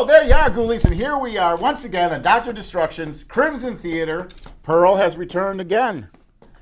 Oh, there you are, Ghoulies, and here we are once again at Dr. Destruction's Crimson Theater. Pearl has returned again.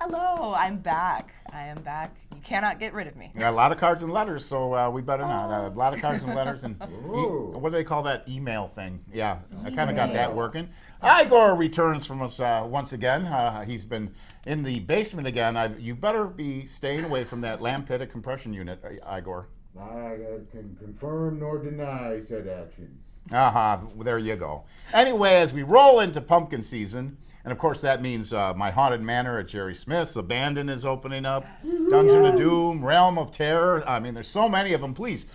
Hello, I'm back. I am back. You cannot get rid of me. We got a lot of cards and letters, so we better not. A lot of cards and letters, and what do they call that email thing? Yeah, I kind of got that working. Igor returns from us once again. He's been in the basement again. You better be staying away from that lamp-pitted compression unit, Igor. I can confirm nor deny said action. There you go. Anyway, as we roll into pumpkin season, and of course that means My Haunted Manor at Jerry Smith's, Abandon is opening up, Dungeon of Doom, Realm of Terror. I mean, there's so many of them. Please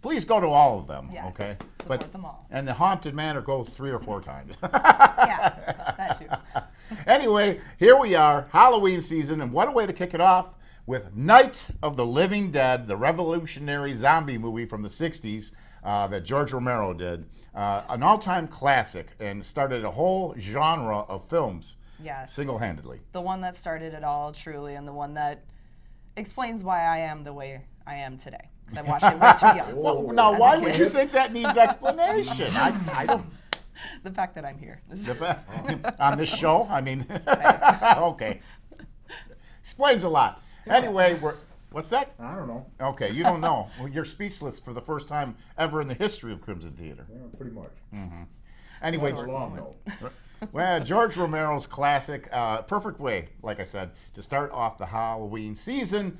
go to all of them. Yes, okay? support them all. And the Haunted Manor, go 3 or 4 times. Yeah, that too. Anyway, here we are, Halloween season, and what a way to kick it off with Night of the Living Dead, the revolutionary zombie movie from the 60s that George Romero did. An all-time classic and started a whole genre of films single-handedly. The one that started it all, truly, and the one that explains why I am the way I am today. Because I watched it way too young. Well, now, why would you think that needs explanation? I don't... The fact that I'm here. On this show? I mean, okay. Explains a lot. Anyway, what's that? I don't know. Okay, you don't know. Well, you're speechless for the first time ever in the history of Crimson Theater. Yeah, pretty much. Anyway, It's long though. well, George Romero's classic, perfect way, like I said, to start off the Halloween season.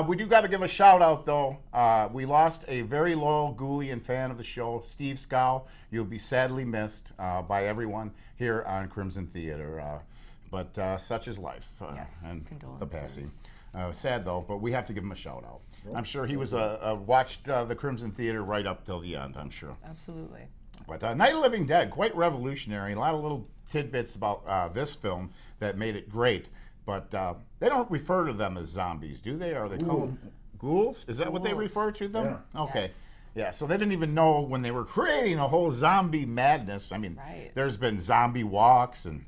We do got to give a shout out though. We lost a very loyal Ghoulie and fan of the show, Steve Scow. You'll be sadly missed by everyone here on Crimson Theater. But such is life and the condolences. passing. Sad though, but we have to give him a shout out. I'm sure he was watched the Crimson Theater right up till the end. I'm sure. Absolutely. But Night of the Living Dead, quite revolutionary. A lot of little tidbits about this film that made it great. But they don't refer to them as zombies, do they? Or are they called ghouls? Is that what they Ghouls. refer to them? Yeah. Okay. Yes. Yeah, so they didn't even know when they were creating a whole zombie madness. I mean, there's been zombie walks and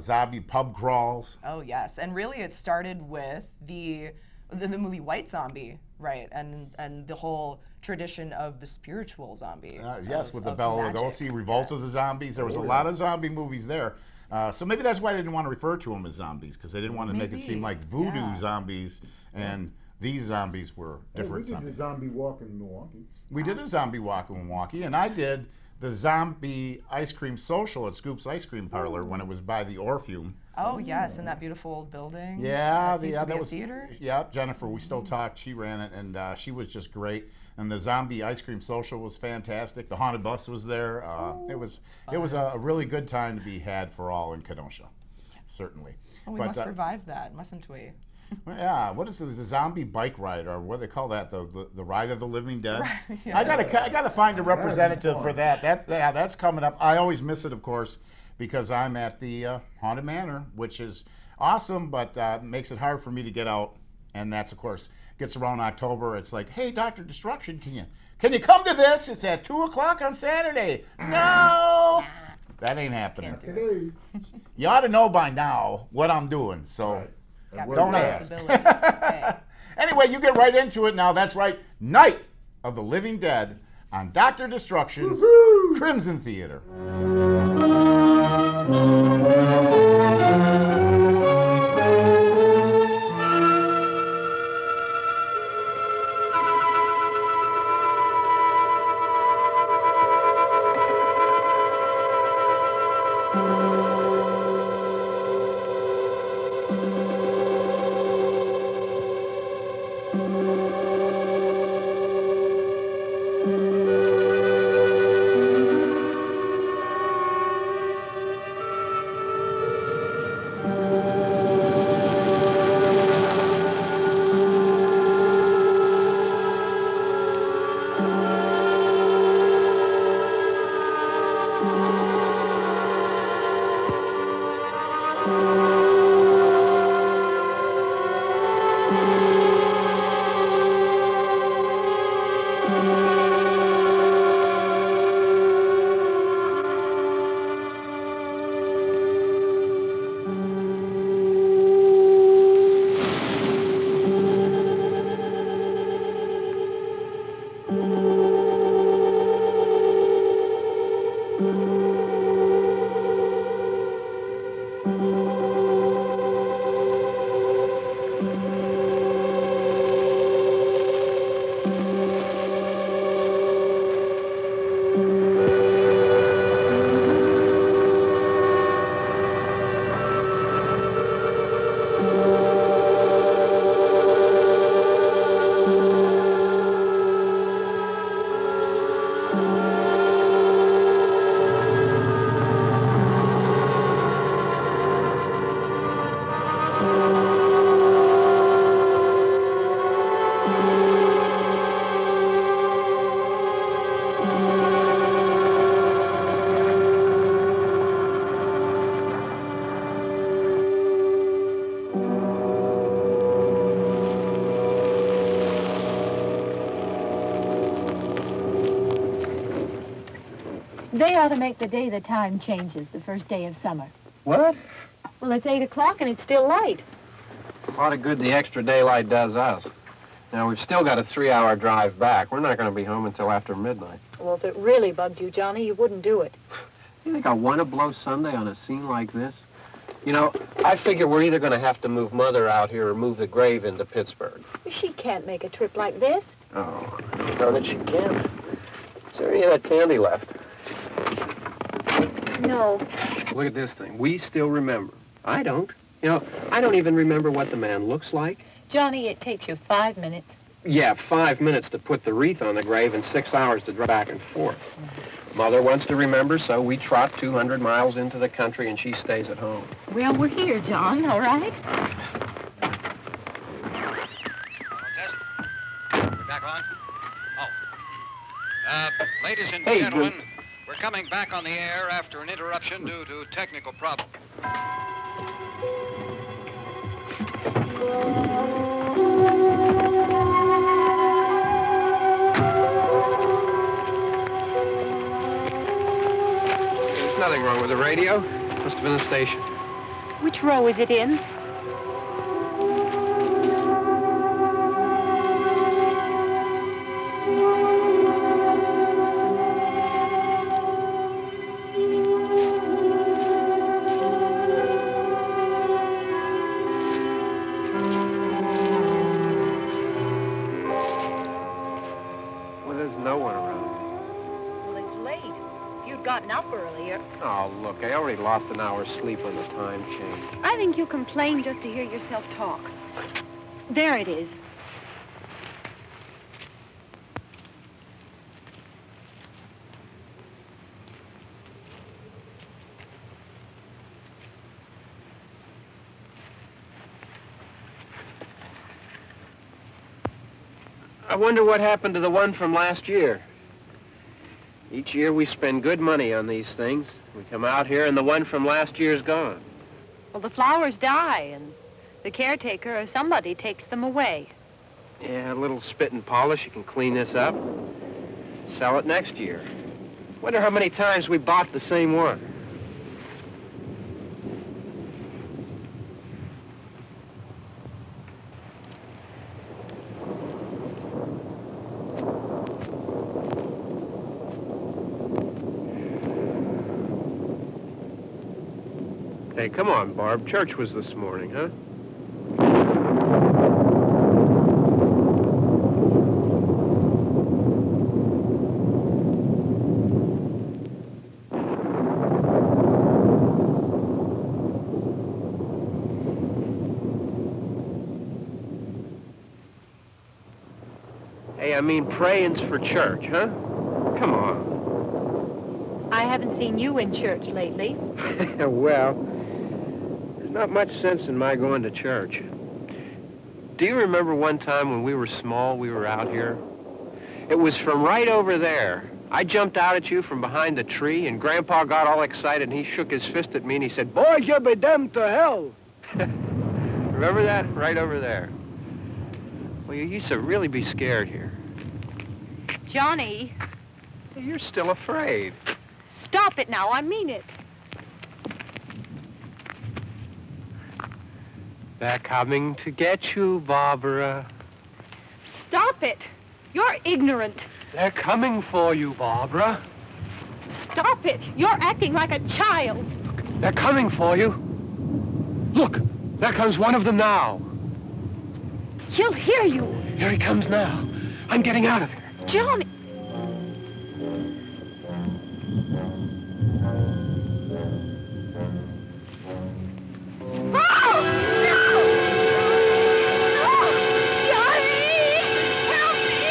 zombie pub crawls. Oh yes, and really it started with the movie White Zombie, right? And the whole tradition of the spiritual zombie. Yes, with the of Bela magic. Lugosi, Revolt of the Zombies. There was a lot of zombie movies there. So maybe that's why they didn't want to refer to them as zombies, because they didn't want to make it seem like voodoo zombies, and these zombies were different We did zombies. the zombie walk in Milwaukee. We did a zombie walk in Milwaukee, and I did the zombie ice cream social at Scoop's Ice Cream Parlor when it was by the Orpheum. Oh yes, in that beautiful old building. Yeah, That used to be that a was theater. Yeah, Jennifer. We still talk. She ran it, and she was just great. And the zombie ice cream social was fantastic. The haunted bus was there. It was a really good time to be had for all in Kenosha, certainly. Oh, we must revive that, mustn't we? Yeah, what is it? The zombie bike ride, or what do they call that? The ride of the living dead. Right, yeah. I gotta find a representative for that. That's coming up. I always miss it, of course, because I'm at the Haunted Manor, which is awesome, but makes it hard for me to get out. And that's, of course, gets around October. It's like, hey, Dr. Destruction, can you come to this? It's at 2:00 on Saturday. No, that ain't happening. Today. You ought to know by now what I'm doing. So. Got Don't ask. responsibilities. Hey. Anyway, you get right into it now. That's right. Night of the Living Dead on Dr. Destruction's Crimson Theater. They ought to make the day the time changes, the first day of summer. What? Well, it's 8 o'clock and it's still light. A lot of good the extra daylight does us. Now, we've still got a 3-hour drive back. We're not going to be home until after midnight. Well, if it really bugged you, Johnny, you wouldn't do it. You think I want to blow Sunday on a scene like this? You know, I figure we're either going to have to move Mother out here or move the grave into Pittsburgh. She can't make a trip like this. Oh, darn it, she can't. Is there any of that candy left? No. Look at this thing. We still remember. I don't. You know, I don't even remember what the man looks like. Johnny, it takes you 5 minutes. Yeah, 5 minutes to put the wreath on the grave and 6 hours to drive back and forth. Mother wants to remember, so we trot 200 miles into the country and she stays at home. Well, we're here, John, all right? Test. We're back on? Oh. Ladies and Hey, gentlemen, we're coming back on the air after an interruption due to technical problem. There's nothing wrong with the radio. Must have been the station. Which row is it in? Well, there's no one around. Well, it's late. If you'd gotten up earlier. Oh, look, I already lost an hour's sleep on the time change. I think you complain just to hear yourself talk. There it is. I wonder what happened to the one from last year. Each year we spend good money on these things. We come out here and the one from last year's gone. Well, the flowers die, and the caretaker or somebody takes them away. Yeah, a little spit and polish. You can clean this up. Sell it next year. Wonder how many times we bought the same one. Hey, come on, Barb. Church was this morning, huh? Hey, I mean, praying's for church, huh? Come on. I haven't seen you in church lately. Well, there's not much sense in my going to church. Do you remember one time when we were small, we were out here? It was from right over there. I jumped out at you from behind the tree, and Grandpa got all excited, and he shook his fist at me, and he said, "Boys, you'll be damned to hell." Remember that? Right over there. Well, you used to really be scared here. Johnny, You're still afraid. stop it now. I mean it. They're coming to get you, Barbara. Stop it. You're ignorant. They're coming for you, Barbara. Stop it. You're acting like a child. They're coming for you. Look, there comes one of them now. He'll hear you. Here he comes now. I'm getting out of here. Johnny. Oh! No! No! Johnny! Help me!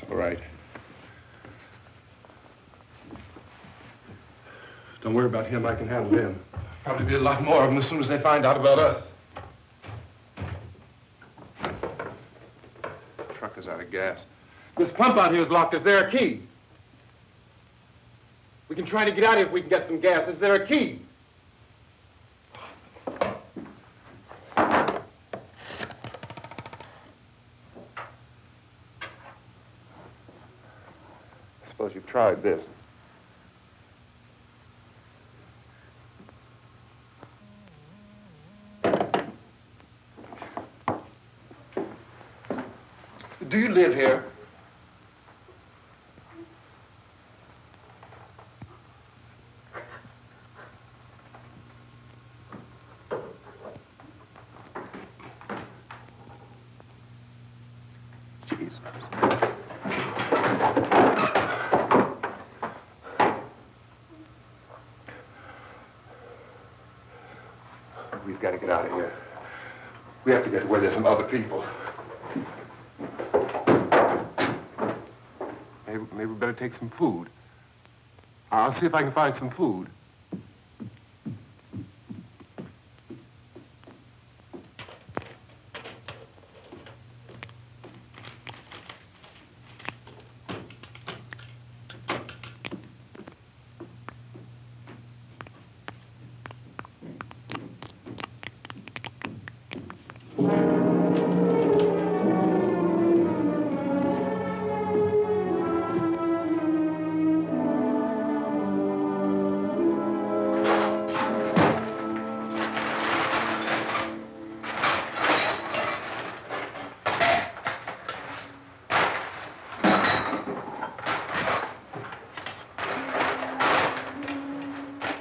All right. Don't worry about him. I can handle him. Probably be a lot more of them as soon as they find out about us. The truck is out of gas. This pump out here is locked. Is there a key? We can try to get out here if we can get some gas. Is there a key? I suppose you've tried this. Do you live here? Jesus. out of here. We have to get to where there's some other people. Maybe we better take some food. I'll see if I can find some food.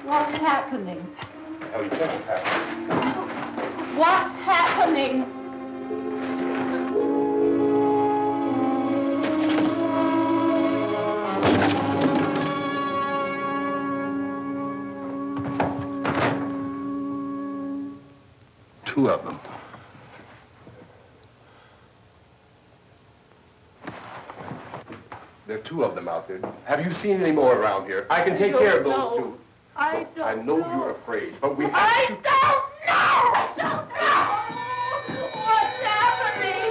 What's happening? What the hell do you think is happening? What's happening? Two of them. There are two of them out there. Have you seen any more around here? I can take care of those two. I don't I know you're afraid, but we have I to... don't know! I don't know! What's happening?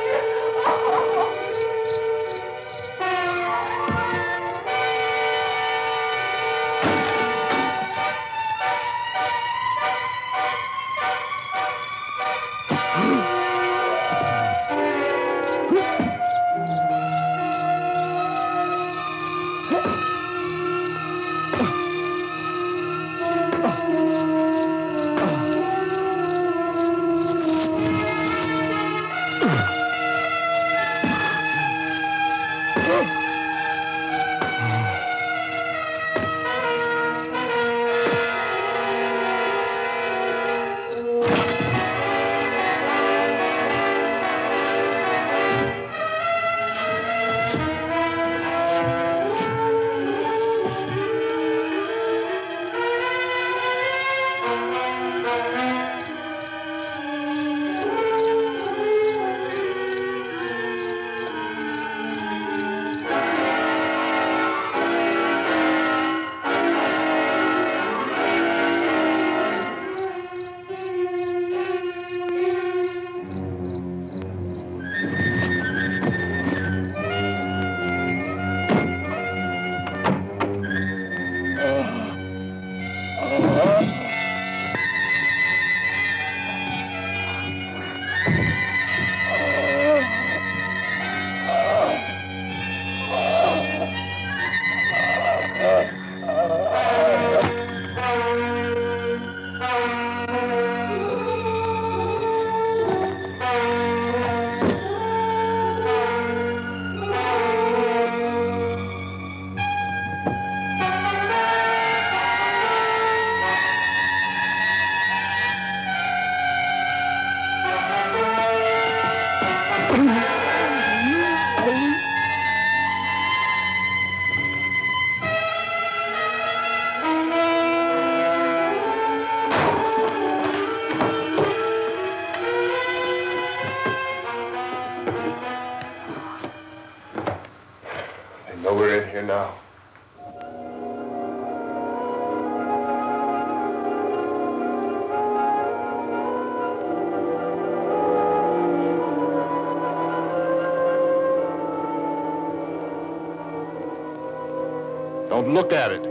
I know we're in here now. Don't look at it.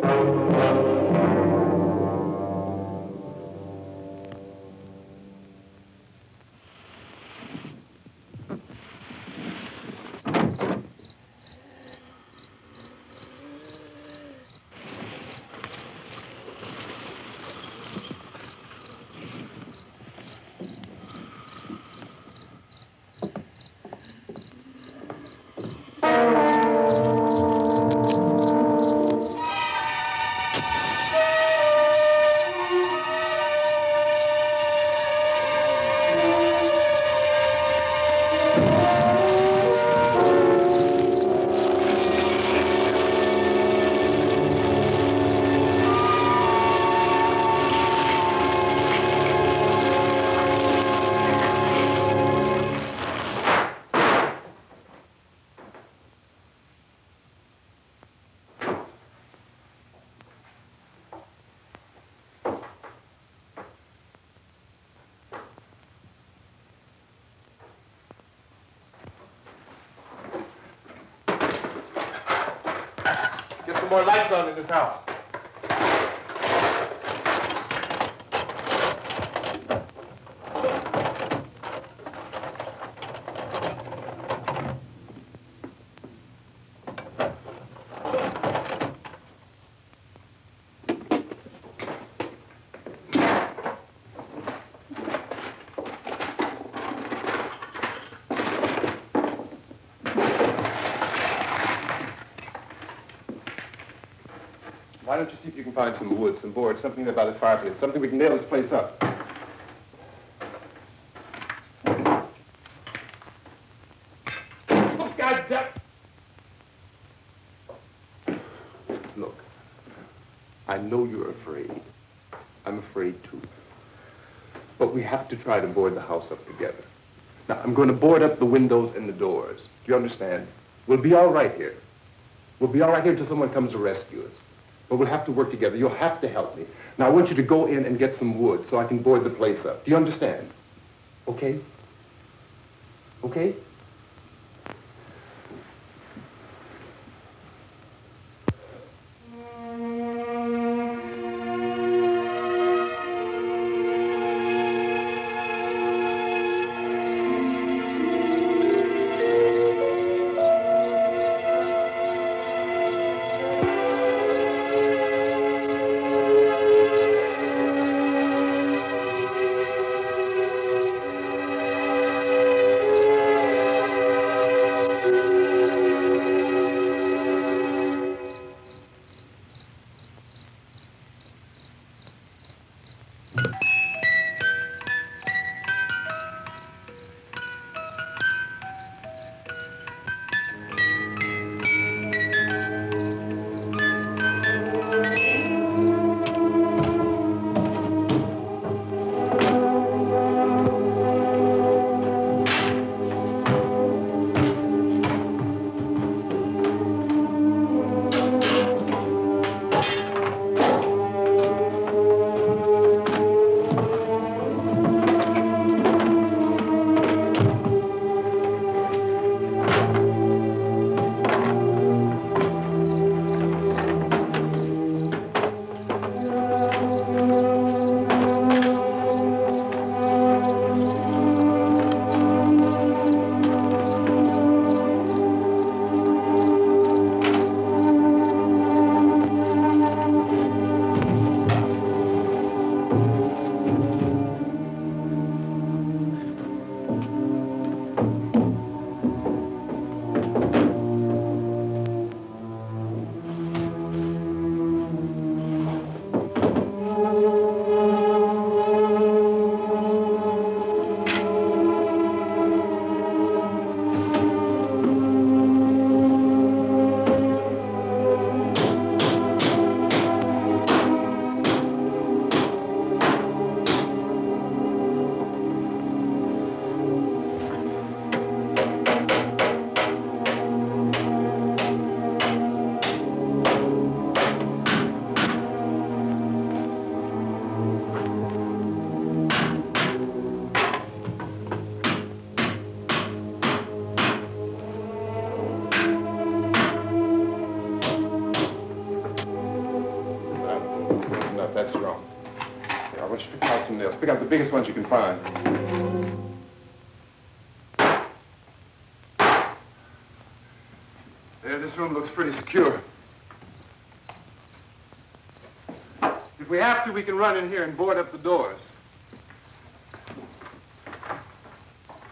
more lights on in this house. Why don't you see if you can find some wood, some board, something there by the fireplace, something we can nail this place up. Oh, God damn. Look, I know you're afraid. I'm afraid too. But we have to try to board the house up together. Now, I'm going to board up the windows and the doors. Do you understand? We'll be all right here. We'll be all right here until someone comes to rescue us. But we'll have to work together. You'll have to help me. Now, I want you to go in and get some wood so I can board the place up. Do you understand? Okay? Okay? That's strong. Here, I want you to pick out some nails. Pick out the biggest ones you can find. There, this room looks pretty secure. If we have to, we can run in here and board up the doors.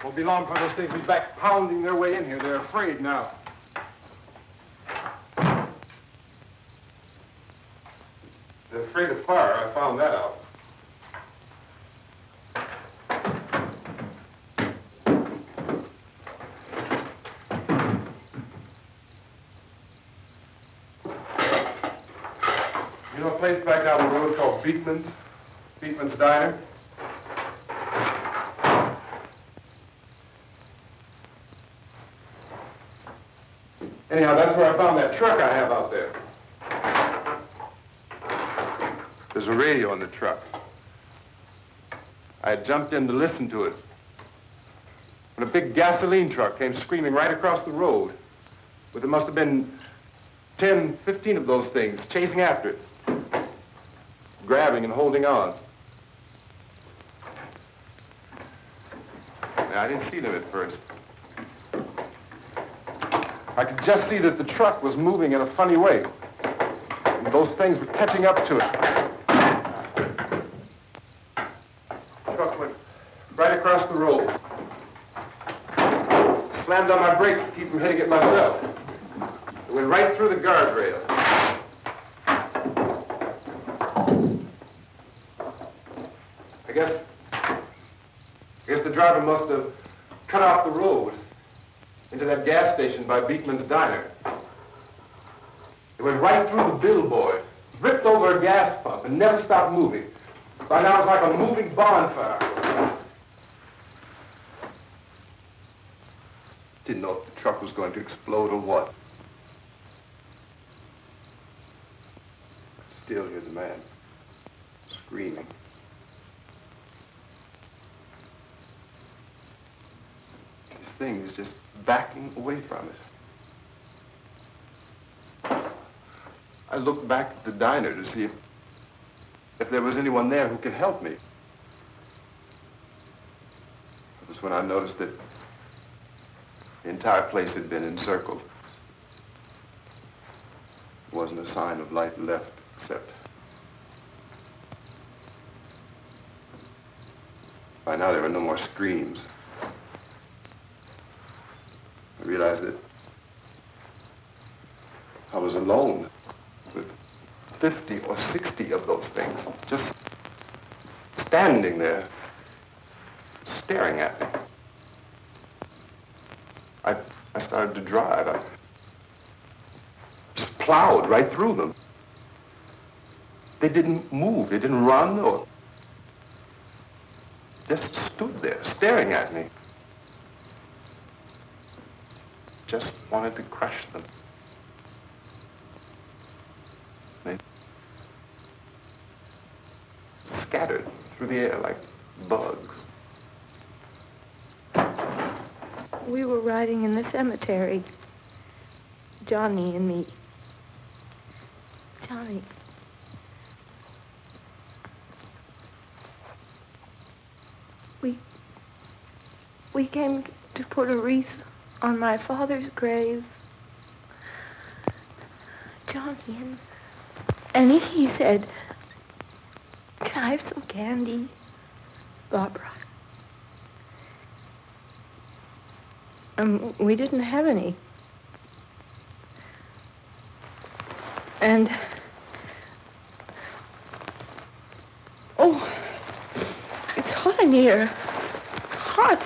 Won't be long for those things to be back pounding their way in here. They're afraid now. They're afraid of fire. I found that out. You know a place back down the road called Beekman's? Beekman's Diner? Anyhow, that's where I found that truck I have out there. There's a radio in the truck. I had jumped in to listen to it when a big gasoline truck came screaming right across the road. But there must have been 10, 15 of those things chasing after it, grabbing and holding on. Now, I didn't see them at first. I could just see that the truck was moving in a funny way. And those things were catching up to it. The truck went right across the road. Slammed on my brakes to keep from hitting it myself. It went right through the guardrail. I guess the driver must have cut off the road into that gas station by Beekman's Diner. It went right through the billboard, ripped over a gas pump, and never stopped moving. By now, it's like a moving bonfire. Didn't know if the truck was going to explode or what. Still hear the man screaming. This thing is just backing away from it. I looked back at the diner to see if there was anyone there who could help me. It was when I noticed that the entire place had been encircled. There wasn't a sign of life left except by now there were no more screams. I realized that I was alone with 50 or 60 of those things, just standing there, staring at me. I started to drive. I just plowed right through them. They didn't move. They didn't run or just stood there staring at me. Just wanted to crush them. They scattered through the air like bugs. We were riding in the cemetery, Johnny and me. Johnny. We came to put a wreath on my father's grave. Johnny, and he said, "Can I have some candy, Barbara?" We didn't have any. And, oh, it's hot in here. Hot.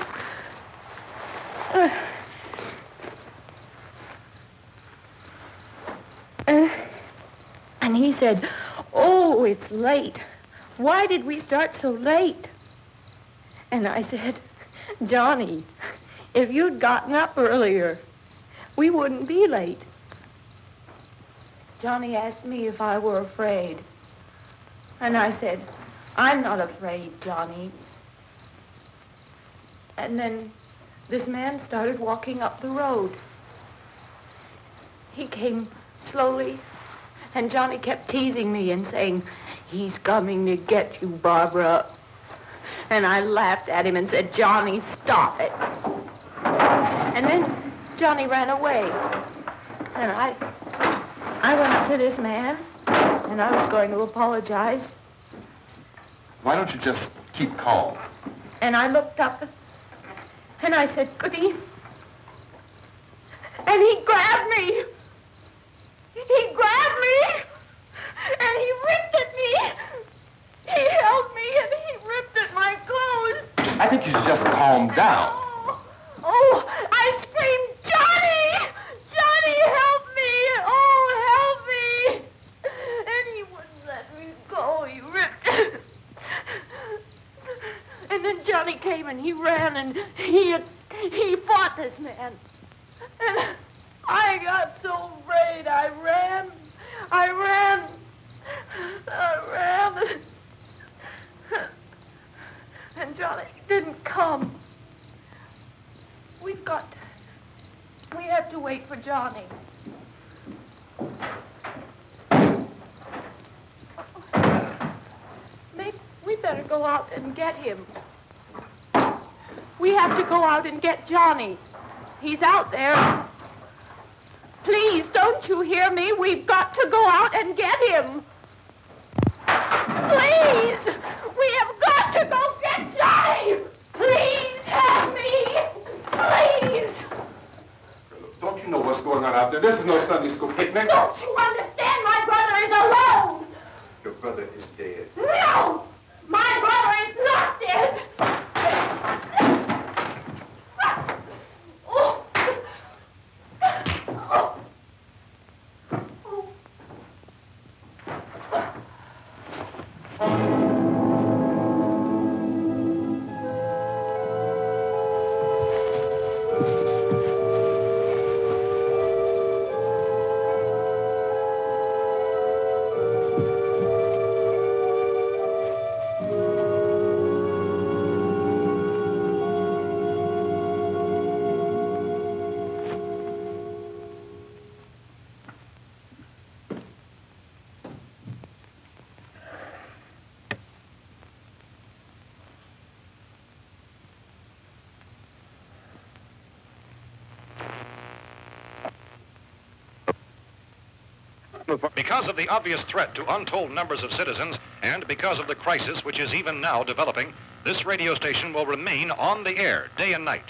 And he said, "Oh, it's late. Why did we start so late?" And I said, "Johnny, if you'd gotten up earlier, we wouldn't be late." Johnny asked me if I were afraid. And I said, "I'm not afraid, Johnny." And then this man started walking up the road. He came slowly, and Johnny kept teasing me and saying, "He's coming to get you, Barbara." And I laughed at him and said, "Johnny, stop it." And then Johnny ran away. And I went up to this man, and I was going to apologize. Why don't you just keep calm? And I looked up, and I said, "Goody." And he grabbed me. He grabbed me, and he ripped at me. He held me, and he ripped at my clothes. I think you should just calm down. Oh, I screamed, "Johnny! Johnny, help me! Oh, help me!" And he wouldn't let me go. He ripped. And then Johnny came and he ran and he fought this man. And I got so afraid. I ran. And Johnny didn't come. We have to wait for Johnny. go out and get him. We have to go out and get Johnny. He's out there. Please, don't you hear me? We've got to go out and get him. Please! We have got to go get Johnny! Please help me! Please! Don't you know what's going on out there? This is no Sunday school picnic. Don't you understand? My brother is alone! Your brother is dead. No! My brother is not dead! Oh. Oh. Because of the obvious threat to untold numbers of citizens and because of the crisis which is even now developing, this radio station will remain on the air day and night.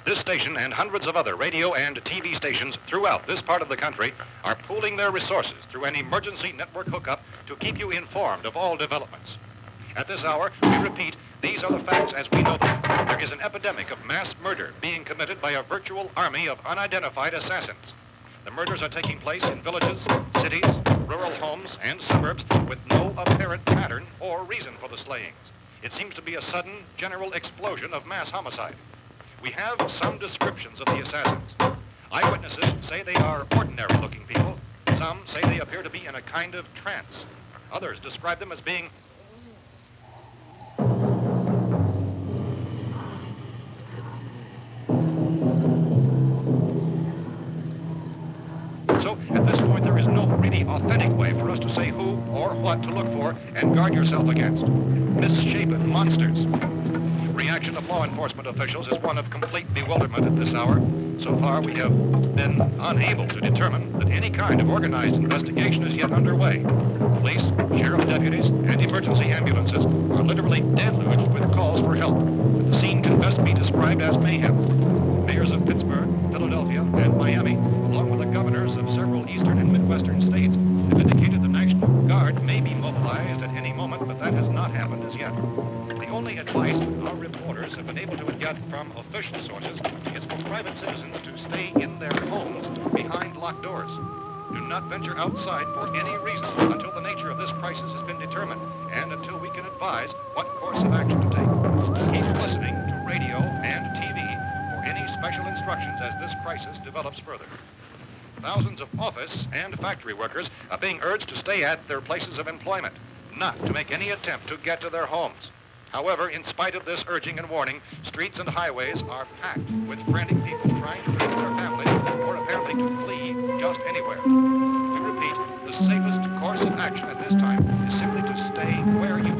This station and hundreds of other radio and TV stations throughout this part of the country are pooling their resources through an emergency network hookup to keep you informed of all developments. At this hour, we repeat, these are the facts as we know them. There is an epidemic of mass murder being committed by a virtual army of unidentified assassins. The murders are taking place in villages, cities, rural homes, and suburbs with no apparent pattern or reason for the slayings. It seems to be a sudden, general explosion of mass homicide. We have some descriptions of the assassins. Eyewitnesses say they are ordinary-looking people. Some say they appear to be in a kind of trance. Others describe them as being So, at this point, there is no really authentic way for us to say who or what to look for and guard yourself against. Misshapen monsters. Reaction of law enforcement officials is one of complete bewilderment at this hour. So far, we have been unable to determine that any kind of organized investigation is yet underway. Police, sheriff deputies, and emergency ambulances are literally deluged with calls for help. The scene can best be described as mayhem. Mayors of Pittsburgh, Philadelphia, and Miami, along with the governors of several eastern and midwestern states, have indicated the National Guard may be mobilized at any moment, but that has not happened as yet. The only advice our reporters have been able to get from official sources is for private citizens to stay in their homes behind locked doors. Do not venture outside for any reason until the nature of this crisis has been determined and until we can advise what course of action to take. Keep listening to radio and TV for any special instructions as this crisis develops further. Thousands of office and factory workers are being urged to stay at their places of employment, not to make any attempt to get to their homes. However, in spite of this urging and warning, streets and highways are packed with frantic people trying to reach their families or apparently to flee just anywhere. We repeat, the safest course of action at this time is simply to stay where you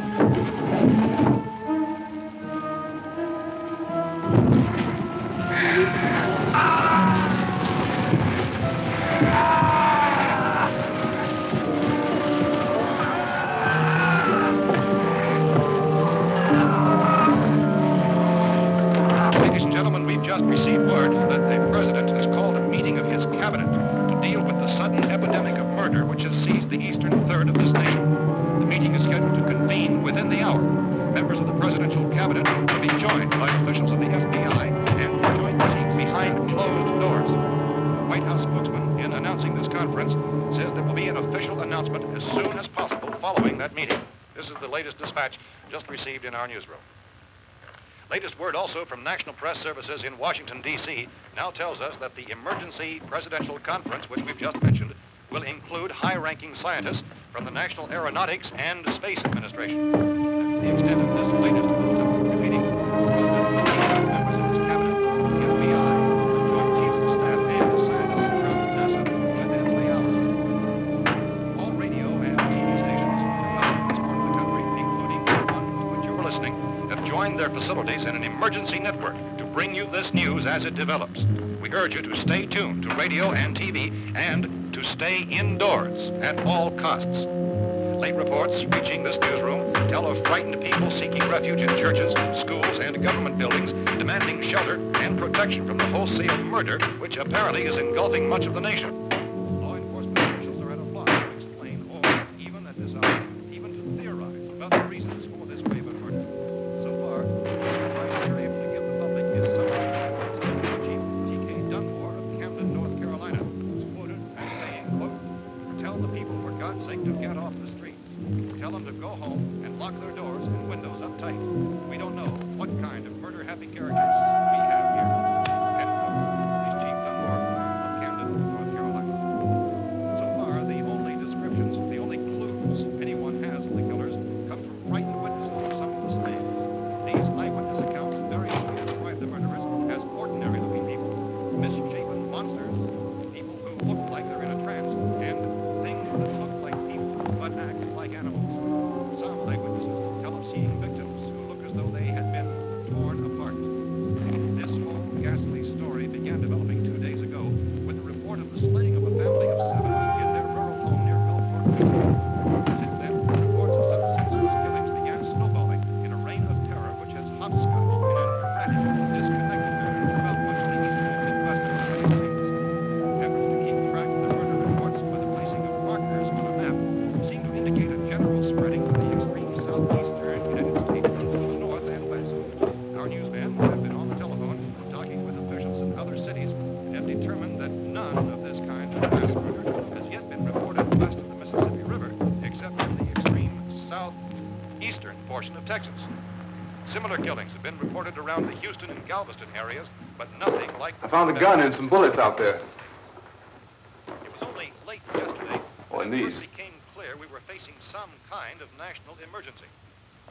Ladies and gentlemen, we've just received word that the President has called a meeting of his cabinet to deal with the sudden epidemic of murder which has seized the eastern third of this nation. The meeting is scheduled to convene within the hour. Members of the presidential cabinet will be joined by officials of the FBI and joint meetings behind closed doors. The White House spokesman, in announcing this conference, says there will be an official announcement as soon as possible following that meeting. This is the latest dispatch just received in our newsroom. Latest word also from National Press Services in Washington, D.C. now tells us that the emergency presidential conference, which we've just mentioned, will include high-ranking scientists from the National Aeronautics and Space Administration. That's the extent of this latest meeting. Members of his cabinet, the FBI, the Joint Chiefs of Staff, and scientists from NASA within the hour. All radio and TV stations throughout this part of the country, including one to which you're joined their facilities in an emergency network to bring you this news as it develops. We urge you to stay tuned to radio and TV and to stay indoors at all costs. Late reports reaching this newsroom tell of frightened people seeking refuge in churches, schools, and government buildings, demanding shelter and protection from the wholesale murder which apparently is engulfing much of the nation. Law enforcement officials are at a loss to explain or, even at this hour, even to theorize about the reasons for this grave of murder. So far, the advice they're able to give the public is something Chief T.K. Dunmore of Camden, North Carolina, who's quoted as saying, quote, "Tell the people, for God's sake, to get off the streets. Tell them to go home and lock their doors and windows up tight. We don't know what kind of murder-happy characters we have here." End quote. This Chief Dunmore of Camden, North Carolina. So far, the only descriptions, the only clues anyone has of the killers come from frightened witnesses of some of the slaves. These eyewitness accounts variously describe the murderers as ordinary-looking people, misshapen monsters, people who look like they're in a trance, and things that look like people but act like animals. Some eyewitnesses tell of seeing victims who look as though they had been torn apart. This whole ghastly story began developing 2 days ago with the report of the slaying of a family of 7 in their rural home near Gulfport, Virginia. Since then, reports of such senseless killings began snowballing in a reign of terror which has hopscotched in an erratic, disconnected manner throughout much of the eastern and midwestern United States. Efforts to keep track of the murder reports by the placing of markers on a map seem to indicate a general spreading of the extreme southeastern United States to the north and west. Our newsmen have been on the telephone talking with officials in other cities and have determined that none of this kind of mass murder has yet been reported west of the Mississippi River, except in the extreme southeastern portion of Texas. Similar killings have been reported around the Houston and Galveston areas, but nothing like... I found a gun and some bullets out there. It was only late yesterday Oh, and when it these. first became clear we were facing some kind of national emergency.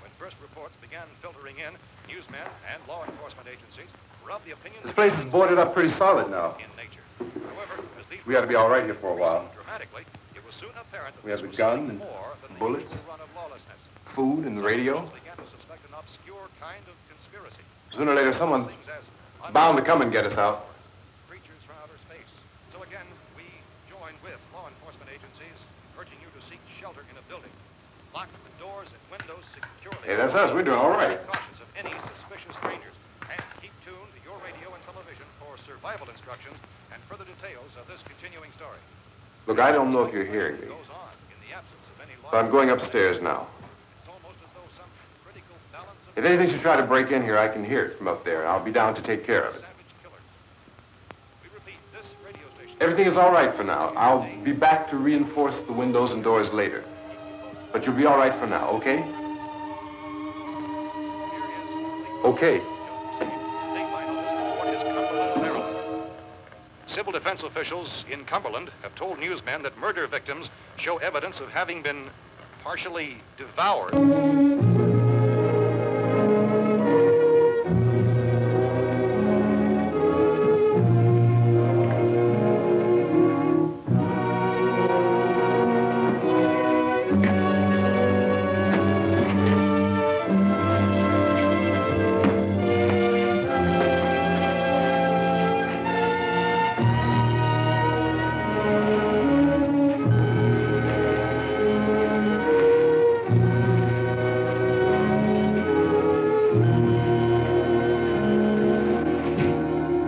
When first reports began filtering in, newsmen and law enforcement agencies were of the opinion This place is boarded up pretty solid now. in nature. However, as these We ought to be all right here for a while. dramatically, it was soon apparent that We have this the was gun something and more than bullets. the usual run of lawlessness. Food and the radio. Officials began to suspect an obscure kind of conspiracy. Sooner or later, someone Things as bound to come and get us out. creatures from outer space. So again, we joined with law enforcement agencies, urging you to seek shelter in a building. Lock the doors and windows securely. Hey, that's us. We're doing all right. Be cautious of any suspicious strangers, and keep tuned to your radio and television for survival instructions and further details of this continuing story. Look, I don't know if you're hearing me, Goes on in the absence of any but I'm going upstairs now. It's almost as though some critical balance of If anything should try to break in here, I can hear it from up there. I'll be down to take care of it. savage killers. We repeat, this radio station. Everything is all right for now. I'll be back to reinforce the windows and doors later. But you'll be all right for now, okay? Okay. Dateline on this report is Cumberland, Maryland. Civil defense officials in Cumberland have told newsmen that murder victims show evidence of having been partially devoured.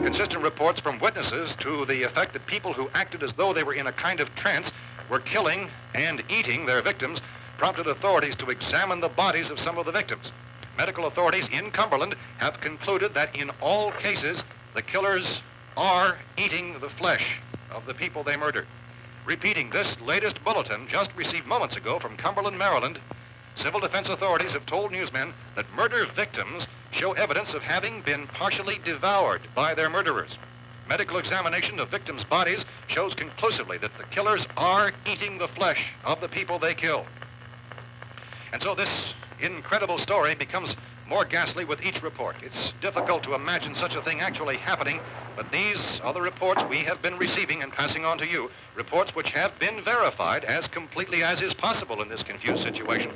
Consistent reports from witnesses to the effect that people who acted as though they were in a kind of trance were killing and eating their victims prompted authorities to examine the bodies of some of the victims. Medical authorities in Cumberland have concluded that in all cases, the killers are eating the flesh of the people they murdered. Repeating this latest bulletin just received moments ago from Cumberland, Maryland, civil defense authorities have told newsmen that murder victims show evidence of having been partially devoured by their murderers. Medical examination of victims' bodies shows conclusively that the killers are eating the flesh of the people they kill. And so this incredible story becomes more ghastly with each report. It's difficult to imagine such a thing actually happening, but these are the reports we have been receiving and passing on to you, reports which have been verified as completely as is possible in this confused situation.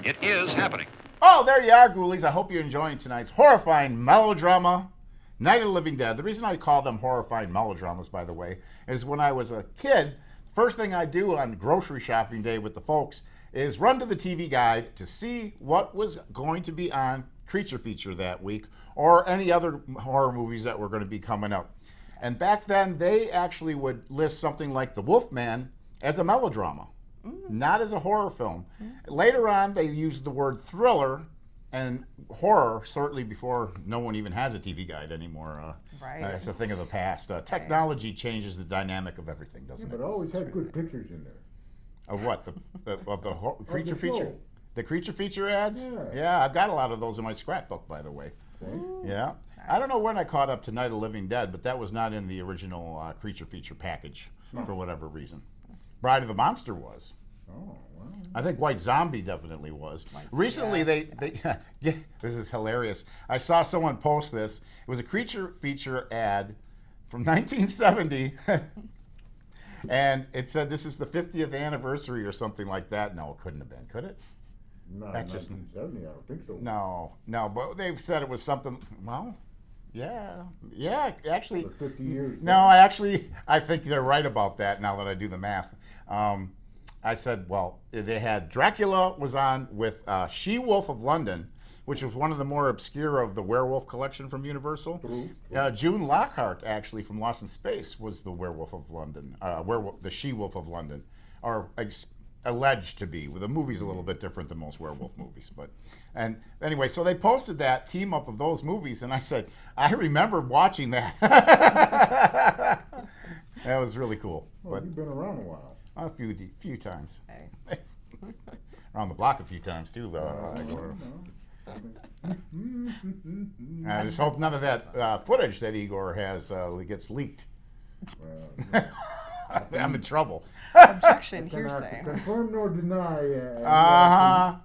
It is happening. Oh, there you are, ghoulies. I hope you're enjoying tonight's horrifying melodrama, Night of the Living Dead. The reason I call them horrifying melodramas, by the way, is when I was a kid, first thing I do on grocery shopping day with the folks is run to the TV Guide to see what was going to be on Creature Feature that week or any other horror movies that were going to be coming up. And back then, they actually would list something like The Wolfman as a melodrama, not as a horror film. Later on, they used the word thriller and horror, certainly before no one even has a TV Guide anymore. It's a thing of the past. Technology changes the dynamic of everything, doesn't But it? it always had good pictures in there. Of what? Creature Feature? show. The Creature Feature ads? Yeah. I've got a lot of those in my scrapbook, by the way. Yeah. I don't know when I caught up to Night of the Living Dead, but that was not in the original Creature Feature package for whatever reason. Bride of the Monster was. Oh, wow. I think White Zombie definitely was. Recently, they yeah, this is hilarious. I saw someone post this. It was a Creature Feature ad from 1970. And it said this is the 50th anniversary or something like that. No, it couldn't have been, could it? Not in That's just- 1970, I don't think so. No, but they've said it was something, well, yeah, actually. For 50 years. No, I think they're right about that now that I do the math. I said, well, they had Dracula was on with She-Wolf of London, which was one of the more obscure of the werewolf collection from Universal. June Lockhart, actually, from Lost in Space, was the Werewolf of London, the She-Wolf of London, or alleged to be. Well, the movie's a little bit different than most werewolf movies, and anyway, so they posted that team up of those movies, and I said, I remember watching that. That was really cool. Well, you've been around a while. A few times. Hey. Around the block a few times, too. I just hope none of that footage that Igor has gets leaked. I'm in trouble. Objection, Cannot hearsay. confirm nor deny.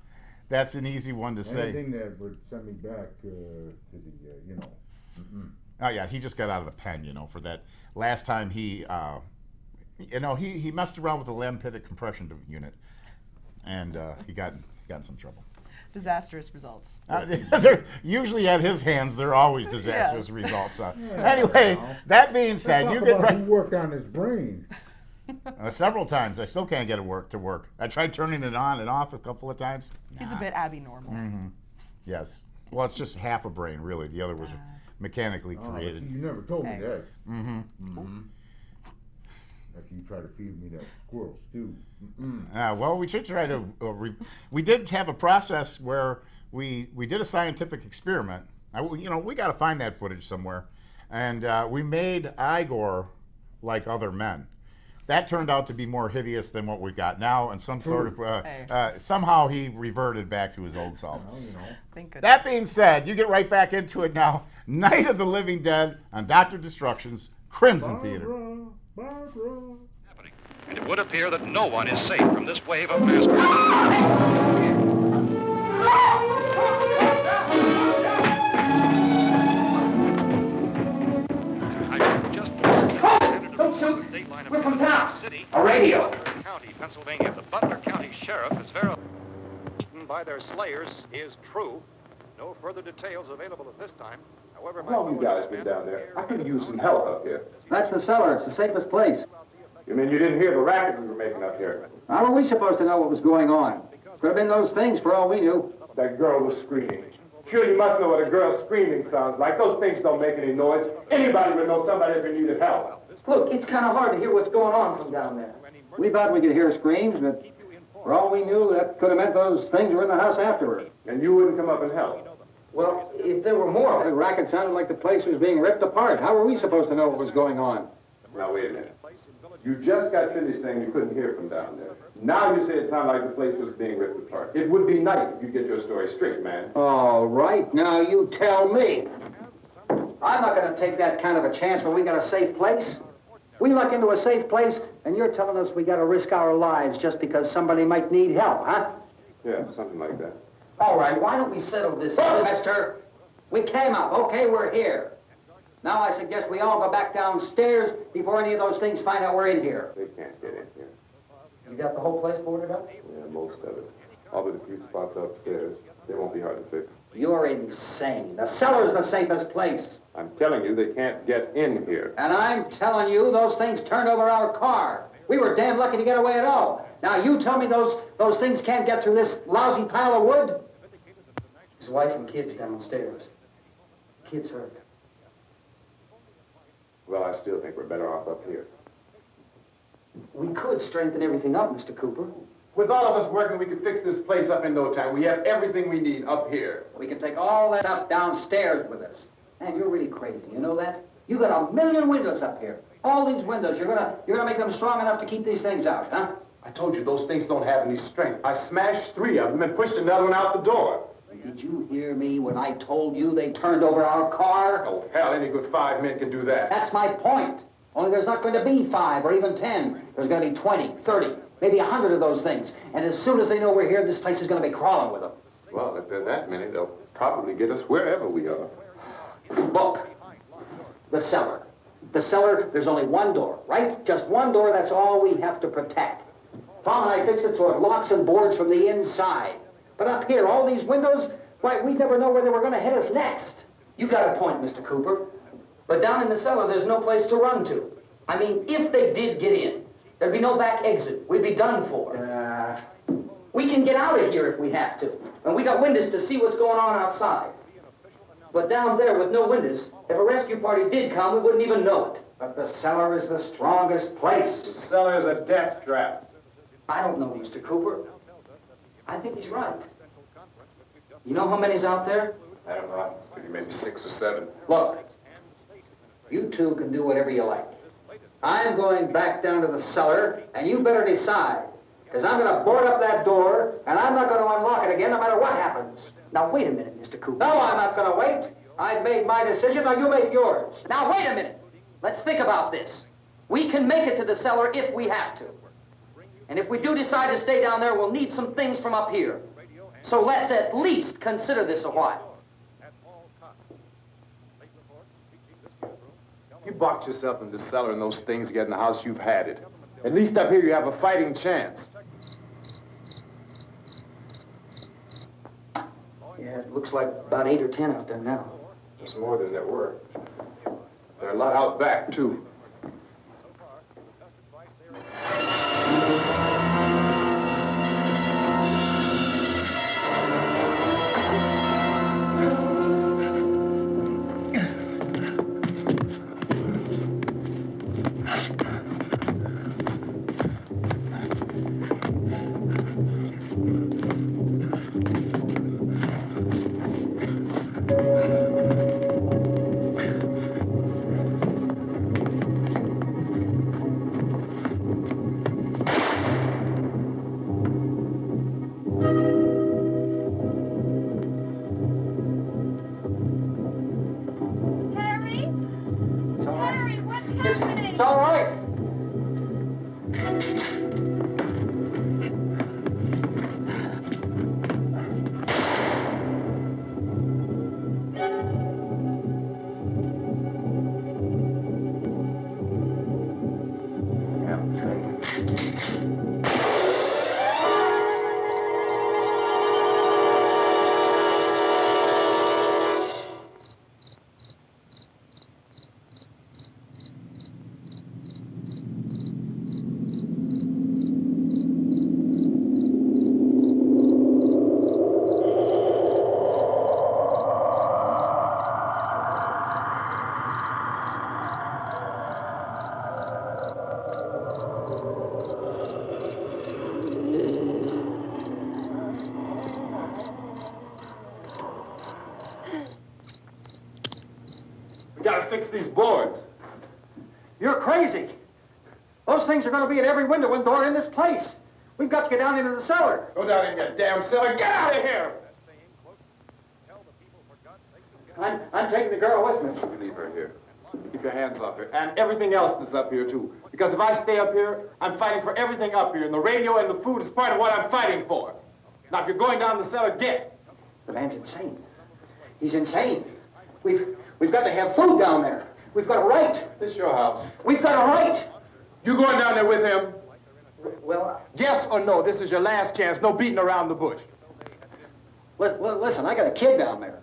That's an easy one to say. Anything that would send me back to the, Oh, yeah, he just got out of the pen, for that. Last time he messed around with the lamp-pitted compression unit, and he got in some trouble. Disastrous results. They're usually at his hands. They're always disastrous results. Anyway, that being said, you get He worked on his brain. Several times. I still can't get it to work. I tried turning it on and off a couple of times. He's a bit Abby normal. Yes. Well, it's just half a brain, really. The other was mechanically created. You never told me Okay. that. After you try to feed me that squirrel stew. Well, we should try to. We did have a process where we did a scientific experiment. We got to find that footage somewhere, and we made Igor like other men. That turned out to be more hideous than what we've got now, and some sort of somehow he reverted back to his old self. Well, Thank goodness. That being said, you get right back into it now. Night of the Living Dead on Dr. Destruction's Crimson Theater. Barbara. And it would appear that no one is safe from this wave of mass murder. Don't shoot! We're from town. A radio. County, Pennsylvania. The Butler County Sheriff is verified by their slayers is true. No further details available at this time. However, How long you guys been down there? I could use some help up here. That's the cellar. It's the safest place. You mean you didn't hear the racket we were making up here? How were we supposed to know what was going on? Could have been those things for all we knew. That girl was screaming. Sure, you must know what a girl screaming sounds like. Those things don't make any noise. Anybody would know somebody ever needed help. Look, it's kind of hard to hear what's going on from down there. We thought we could hear screams, but for all we knew, that could have meant those things were in the house afterward. And you wouldn't come up and help. Well, if there were more... The racket sounded like the place was being ripped apart. How were we supposed to know what was going on? Now, wait a minute. You just got finished saying you couldn't hear from down there. Now you say it sounded like the place was being ripped apart. It would be nice if you get your story straight, man. All right, now you tell me. I'm not going to take that kind of a chance when we got a safe place. We luck into a safe place, and you're telling us we got to risk our lives just because somebody might need help, huh? Yeah, something like that. All right, why don't we settle this? Look, mister, we came up. Okay, we're here. Now I suggest we all go back downstairs before any of those things find out we're in here. They can't get in here. You got the whole place boarded up? Yeah, most of it. All but a few spots upstairs. They won't be hard to fix. You're insane. The cellar's the safest place. I'm telling you, they can't get in here. And I'm telling you, those things turned over our car. We were damn lucky to get away at all. Now you tell me those things can't get through this lousy pile of wood? His wife and kids downstairs. Kids hurt. Well, I still think we're better off up here. We could strengthen everything up, Mr. Cooper. With all of us working, we could fix this place up in no time. We have everything we need up here. We can take all that stuff downstairs with us. Man, you're really crazy. You know that? You got 1,000,000 windows up here. All these windows, you're gonna make them strong enough to keep these things out, huh? I told you, those things don't have any strength. I smashed 3 of them and pushed another one out the door. Did you hear me when I told you they turned over our car? Oh, hell, any good 5 men can do that. That's my point. Only there's not going to be 5 or even 10. There's going to be 20, 30, maybe 100 of those things. And as soon as they know we're here, this place is going to be crawling with them. Well, if there are that many, they'll probably get us wherever we are. Look, the cellar. The cellar, there's only one door, right? Just one door, that's all we have to protect. Tom and I fixed it so it locks and boards from the inside. But up here, all these windows, why, we'd never know where they were going to hit us next. You got a point, Mr. Cooper. But down in the cellar, there's no place to run to. I mean, if they did get in, there'd be no back exit. We'd be done for. We can get out of here if we have to. And we got windows to see what's going on outside. But down there with no windows, if a rescue party did come, we wouldn't even know it. But the cellar is the strongest place. The cellar is a death trap. I don't know, Mr. Cooper. I think he's right. You know how many's out there? I don't know. Maybe 6 or 7. Look, you two can do whatever you like. I'm going back down to the cellar, and you better decide. Because I'm going to board up that door, and I'm not going to unlock it again no matter what happens. Now, wait a minute, Mr. Cooper. No, I'm not going to wait. I've made my decision, now you make yours. Now, wait a minute. Let's think about this. We can make it to the cellar if we have to. And if we do decide to stay down there, we'll need some things from up here. So let's at least consider this a while. You box yourself in the cellar and those things get in the house, you've had it. At least up here you have a fighting chance. Yeah, it looks like about 8 or 10 out there now. There's more than there were. There are a lot out back, too. It's all right. We gotta fix these boards. You're crazy. Those things are going to be at every window and door in this place. We've got to get down into the cellar. Go down in your damn cellar. Get out of here! I'm taking the girl with me. You leave her here. Keep your hands off her. And everything else that's up here, too. Because if I stay up here, I'm fighting for everything up here. And the radio and the food is part of what I'm fighting for. Now, if you're going down the cellar, get. The man's insane. He's insane. We've got to have food down there. We've got a right. This is your house. We've got a right. You going down there with him? Well, Yes or no? This is your last chance. No beating around the bush. Listen, I got a kid down there.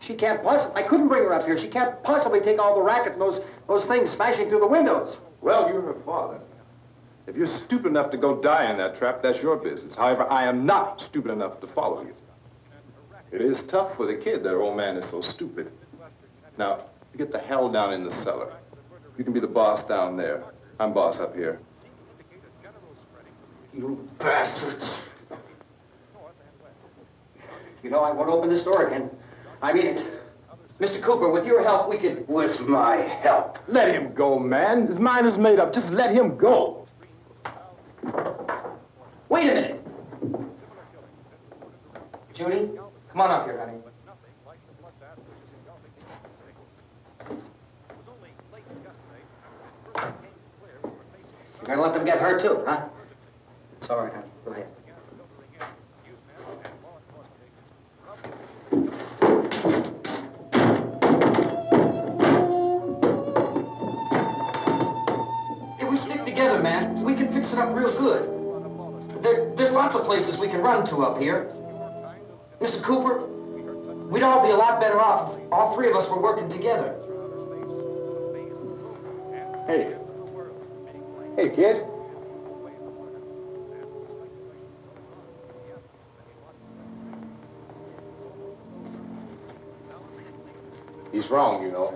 She can't possibly, I couldn't bring her up here. She can't possibly take all the racket and those things smashing through the windows. Well, you're her father. If you're stupid enough to go die in that trap, that's your business. However, I am not stupid enough to follow you. It is tough for the kid that old man is so stupid. Now, you get the hell down in the cellar. You can be the boss down there. I'm boss up here. You bastards. You know, I won't open this door again. I mean it. Mr. Cooper, with your help, we could... With my help. Let him go, man. His mind is made up. Just let him go. Wait a minute. Judy, come on up here, honey. You're gonna let them get hurt too, huh? It's all right, honey. Go ahead. If we stick together, man, we can fix it up real good. There's lots of places we can run to up here. Mr. Cooper, we'd all be a lot better off if all three of us were working together. Hey. Hey, kid. He's wrong, you know.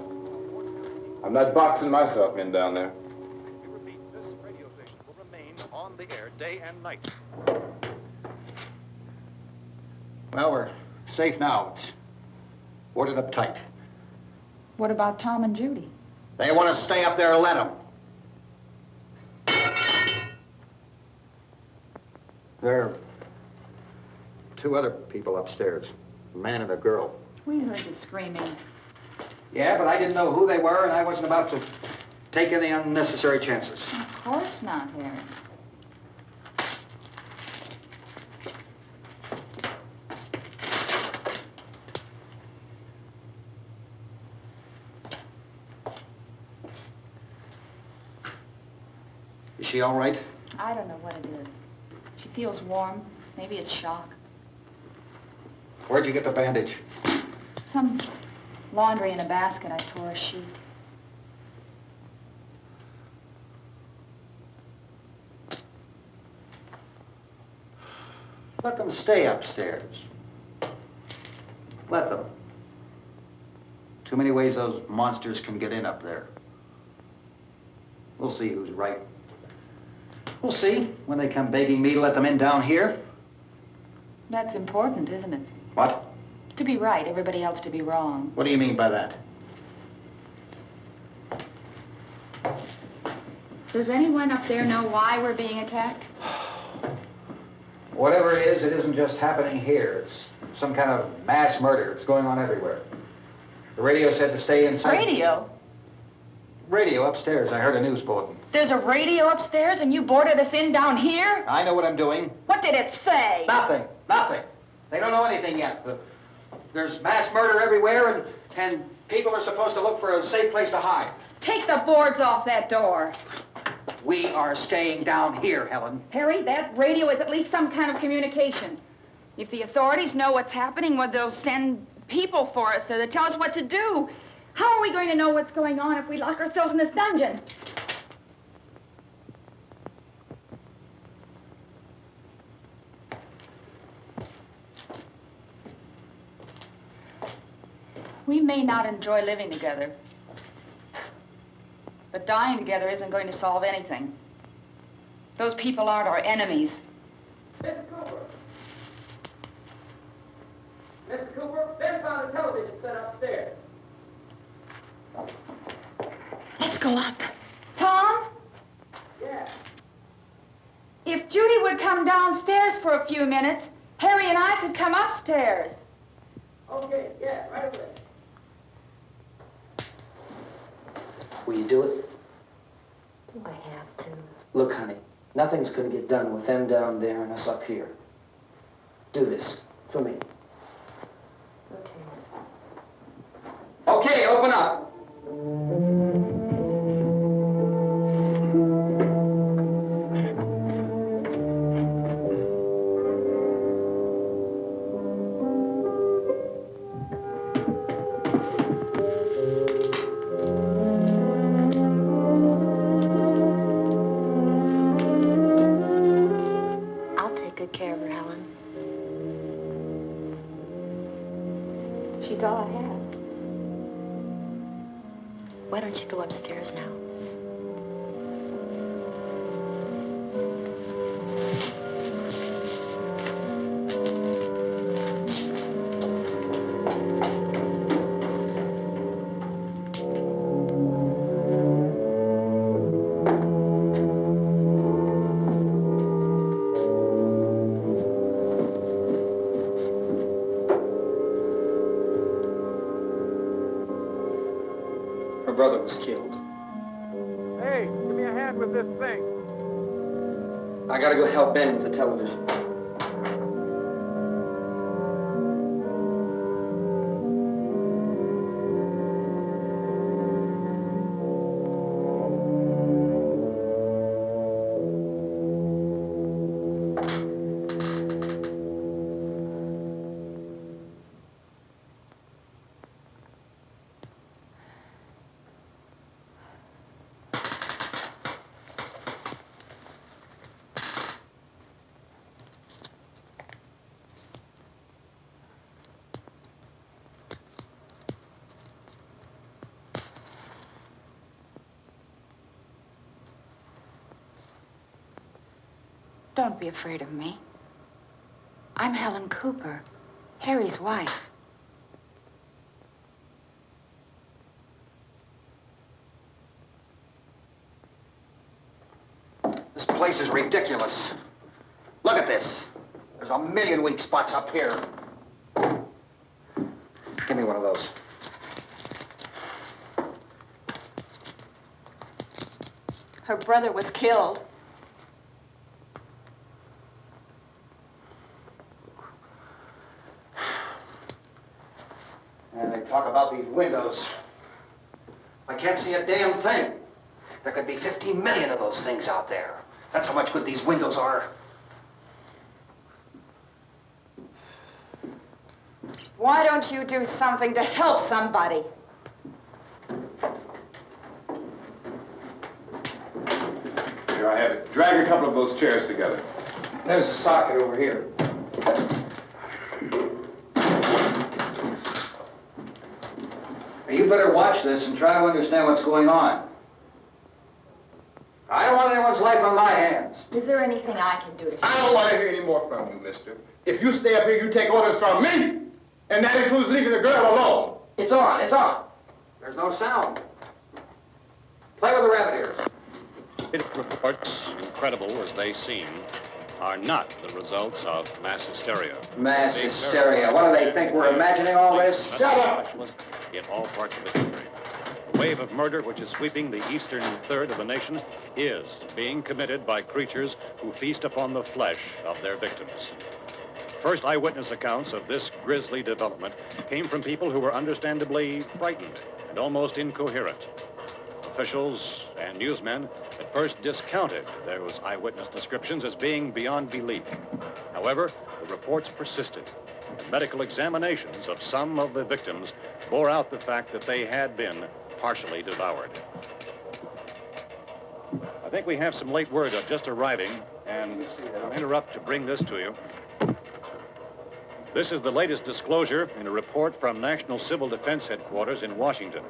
I'm not boxing myself in down there. On the air day and night. Well, we're safe now. It's boarded up tight. What about Tom and Judy? They want to stay up there, let them. There are two other people upstairs, a man and a girl. We heard the screaming. Yeah, but I didn't know who they were, and I wasn't about to take any unnecessary chances. Of course not, Harry. Is she all right? I don't know what it is. She feels warm. Maybe it's shock. Where'd you get the bandage? Some laundry in a basket. I tore a sheet. Let them stay upstairs. Let them. Too many ways those monsters can get in up there. We'll see who's right. We'll see when they come begging me to let them in down here. That's important, isn't it? What? To be right, everybody else to be wrong. What do you mean by that? Does anyone up there know why we're being attacked? Whatever it is, it isn't just happening here. It's some kind of mass murder. It's going on everywhere. The radio said to stay inside. Radio? Radio upstairs. I heard a news bulletin. There's a radio upstairs and you boarded us in down here? I know what I'm doing. What did it say? Nothing. Nothing. They don't know anything yet. There's mass murder everywhere, and people are supposed to look for a safe place to hide. Take the boards off that door. We are staying down here, Helen. Harry, that radio is at least some kind of communication. If the authorities know what's happening, well, they'll send people for us so they tell us what to do. How are we going to know what's going on if we lock ourselves in this dungeon? We may not enjoy living together, but dying together isn't going to solve anything. Those people aren't our enemies. Mr. Cooper! Mr. Cooper, Ben found a television set upstairs. Let's go up. Tom? Yeah. If Judy would come downstairs for a few minutes, Harry and I could come upstairs. Okay, yeah, right away. Will you do it? Do I have to? Look, honey, nothing's going to get done with them down there and us up here. Do this for me. Okay. Okay, open up. good care of her, Helen. She's all I have. Why don't you go upstairs now? Her brother was killed. Hey, give me a hand with this thing. I gotta go help Ben with the television. Don't be afraid of me. I'm Helen Cooper, Harry's wife. This place is ridiculous. Look at this. There's a million weak spots up here. Give me one of those. Her brother was killed. And they talk about these windows. I can't see a damn thing. There could be 15 million of those things out there. That's how much good these windows are. Why don't you do something to help somebody? Here, I have it. Drag a couple of those chairs together. There's a socket over here. You better watch this and try to understand what's going on. I don't want anyone's life on my hands. Is there anything I can do to help? I don't want to hear any more from you, mister. If you stay up here, you take orders from me. And that includes leaving the girl alone. It's on, it's on. There's no sound. Play with the rabbit ears. His reports, incredible as they seem, are not the results of mass hysteria. Mass hysteria. What do they think? We're imagining all this? Shut up! In all parts of the country. The wave of murder which is sweeping the eastern third of the nation is being committed by creatures who feast upon the flesh of their victims. First eyewitness accounts of this grisly development came from people who were understandably frightened and almost incoherent. Officials and newsmen at first discounted those eyewitness descriptions as being beyond belief. However, the reports persisted. And medical examinations of some of the victims bore out the fact that they had been partially devoured. I think we have some late word just arriving, and I'll interrupt to bring this to you. This is the latest disclosure in a report from National Civil Defense Headquarters in Washington.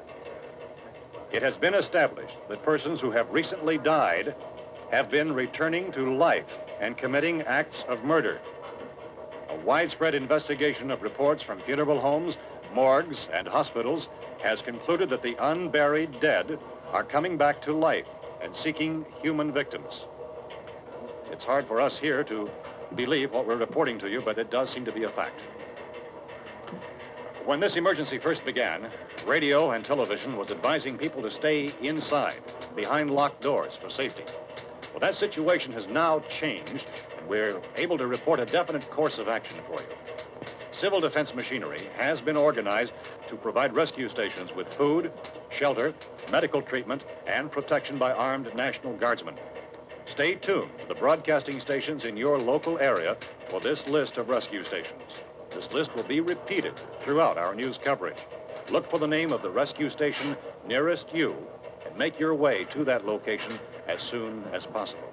It has been established that persons who have recently died have been returning to life and committing acts of murder. A widespread investigation of reports from funeral homes, morgues, and hospitals has concluded that the unburied dead are coming back to life and seeking human victims. It's hard for us here to believe what we're reporting to you, but it does seem to be a fact. When this emergency first began, radio and television was advising people to stay inside, behind locked doors for safety. Well, that situation has now changed, and we're able to report a definite course of action for you. Civil defense machinery has been organized to provide rescue stations with food, shelter, medical treatment, and protection by armed National Guardsmen. Stay tuned to the broadcasting stations in your local area for this list of rescue stations. This list will be repeated throughout our news coverage. Look for the name of the rescue station nearest you and make your way to that location as soon as possible.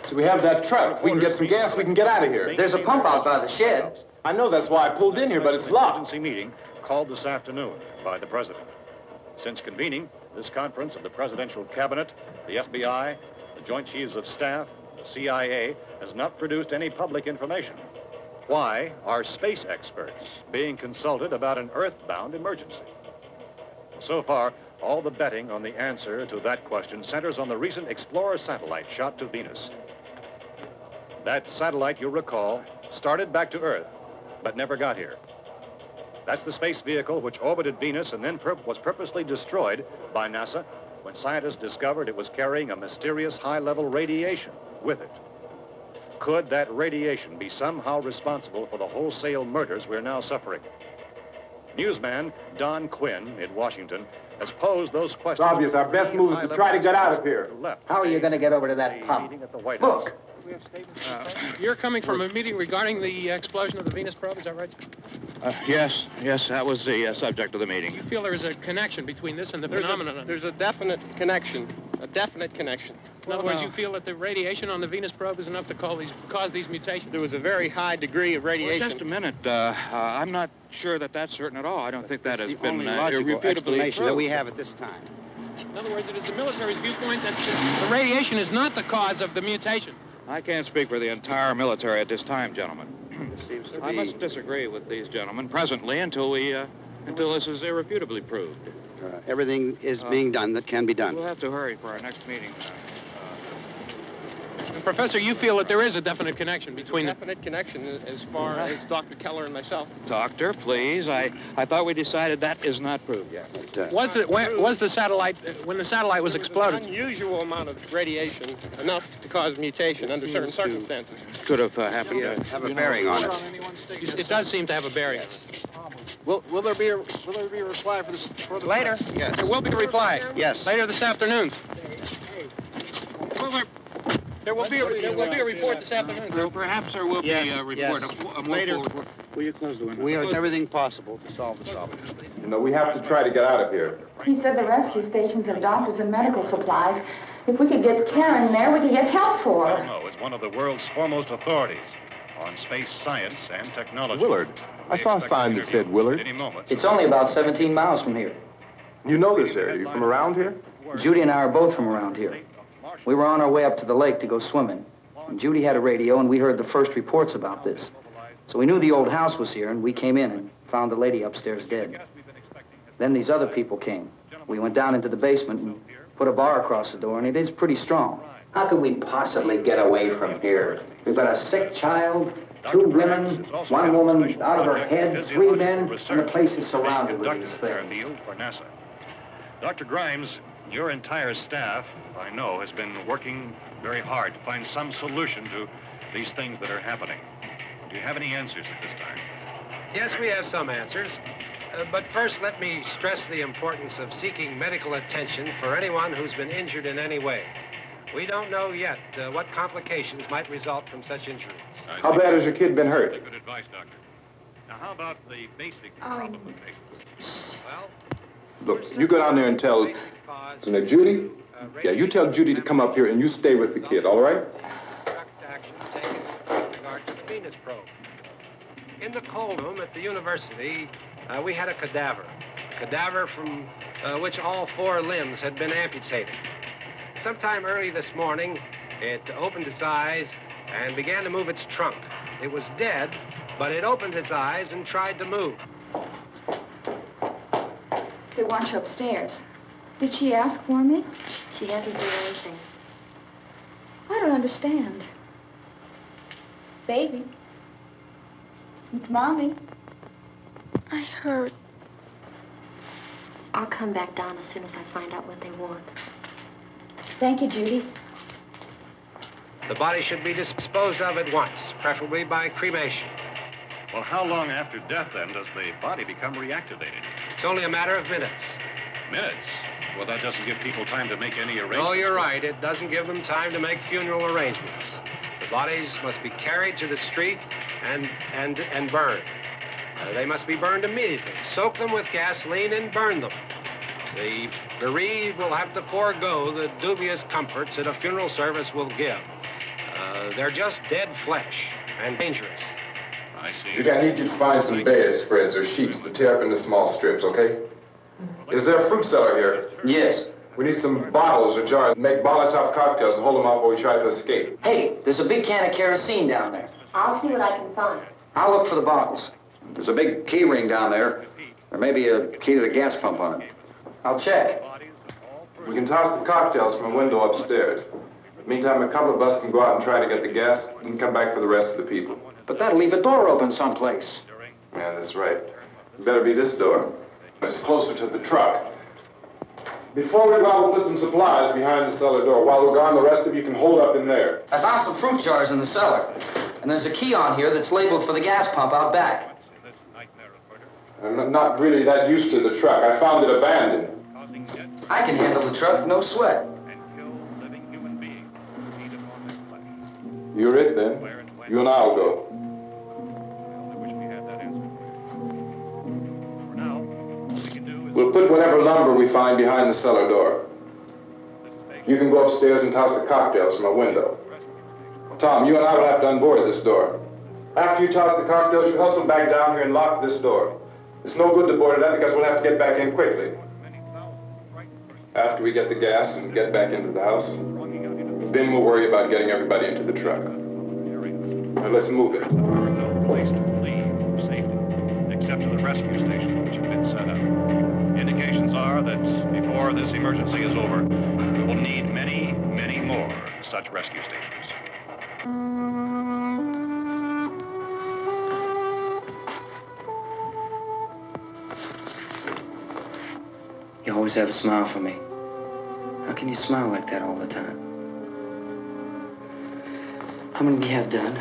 So we have that truck. If we can get some gas, we can get out of here. There's a pump out by the shed. I know, that's why I pulled in here, but it's locked. Emergency meeting called this afternoon by the President. Since convening this conference of the Presidential Cabinet, the FBI, the Joint Chiefs of Staff, the CIA, has not produced any public information. Why are space experts being consulted about an Earth-bound emergency? So far, all the betting on the answer to that question centers on the recent Explorer satellite shot to Venus. That satellite, you'll recall, started back to Earth, but never got here. That's the space vehicle which orbited Venus and then was purposely destroyed by NASA when scientists discovered it was carrying a mysterious high-level radiation with it. Could that radiation be somehow responsible for the wholesale murders we're now suffering? Newsman Don Quinn in Washington has posed those questions. It's obvious our best move is to try to get out of here. How are you going to get over to that pump? Look. You're coming from a meeting regarding the explosion of the Venus probe, is that right? Yes, that was the subject of the meeting. You feel there is a connection between this and the phenomenon? There's a definite connection. In other words, you feel that the radiation on the Venus probe is enough to cause these mutations? There was a very high degree of radiation. Well, just a minute. I'm not sure that that's certain at all. I don't think that has been logical explanation that we have at this time. In other words, it is the military's viewpoint that the radiation is not the cause of the mutation. I can't speak for the entire military at this time, gentlemen. I must disagree with these gentlemen presently until this is irrefutably proved. Everything is being done that can be done. We'll have to hurry for our next meeting. Professor, you feel that there is a definite connection between definite connection as far as Dr. Keller and myself. Doctor, please. I thought we decided that is not proved yet. Was the satellite, when the satellite was exploded? An unusual amount of radiation, enough to cause mutation under certain circumstances. Could have happened. Have a bearing on it. It does seem to have a bearing. Will there be a reply for the later? Yes. There will be a reply. Yes. Later this afternoon. There will be a report this afternoon. Well, perhaps there will be a report. Later. Will you close the window? We have everything possible to solve the problem. You know, we have to try to get out of here. He said the rescue stations have doctors and medical supplies. If we could get Karen there, we could get help for her. No, it's one of the world's foremost authorities on space science and technology. Willard. I saw a sign that said Willard. Any moment. It's only about 17 miles from here. You know this area. You from around here? Judy and I are both from around here. We were on our way up to the lake to go swimming. And Judy had a radio, and we heard the first reports about this. So we knew the old house was here, and we came in and found the lady upstairs dead. Then these other people came. We went down into the basement and put a bar across the door, and it is pretty strong. How could we possibly get away from here? We've got a sick child, 2 women, 1 woman out of her head, 3 men, and the place is surrounded with these things. For NASA. Dr. Grimes, your entire staff, I know, has been working very hard to find some solution to these things that are happening. Do you have any answers at this time? Yes, we have some answers. But first, let me stress the importance of seeking medical attention for anyone who's been injured in any way. We don't know yet what complications might result from such injuries. How bad has your kid been hurt? Good advice, Doctor. Now, how about the basic problem of patients? Well, Look, you go down there and tell, Judy? Yeah, you tell Judy to come up here and you stay with the kid, all right? action taken with regard to the Venus probe. In the cold room at the university, we had a cadaver from which all 4 limbs had been amputated. Sometime early this morning, it opened its eyes and began to move its trunk. It was dead, but it opened its eyes and tried to move. They want you upstairs. Did she ask for me? She hasn't done anything. I don't understand. Baby. It's Mommy. I heard. I'll come back down as soon as I find out what they want. Thank you, Judy. The body should be disposed of at once, preferably by cremation. Well, how long after death, then, does the body become reactivated? It's only a matter of minutes. Minutes? Well, that doesn't give people time to make any arrangements. Oh, you're right. It doesn't give them time to make funeral arrangements. The bodies must be carried to the street and burned. They must be burned immediately. Soak them with gasoline and burn them. The bereaved will have to forego the dubious comforts that a funeral service will give. They're just dead flesh and dangerous. I see. Judy, I need you to find some bedspreads or sheets to tear up into small strips, okay? Is there a fruit cellar here? Yes. We need some bottles or jars to make Molotov cocktails and hold them out while we try to escape. Hey, there's a big can of kerosene down there. I'll see what I can find. I'll look for the bottles. There's a big key ring down there. There may be a key to the gas pump on it. I'll check. We can toss the cocktails from a window upstairs. Meantime, a couple of us can go out and try to get the gas and come back for the rest of the people. But that'll leave a door open someplace. Yeah, that's right. It better be this door. It's closer to the truck. Before we go out, we'll put some supplies behind the cellar door. While we're gone, the rest of you can hold up in there. I found some fruit jars in the cellar. And there's a key on here that's labeled for the gas pump out back. I'm not really that used to the truck. I found it abandoned. I can handle the truck, no sweat. You're it, then. You and I'll go. We'll put whatever lumber we find behind the cellar door. You can go upstairs and toss the cocktails from a window. Tom, you and I will have to unboard this door. After you toss the cocktails, you hustle back down here and lock this door. It's no good to board it up because we'll have to get back in quickly. After we get the gas and get back into the house, then we'll worry about getting everybody into the truck. Now let's move it. No place to leave safely, except to the rescue station which have been set up. Indications are that before this emergency is over, we will need many, many more such rescue stations. You always have a smile for me. How can you smile like that all the time? How many do you have done?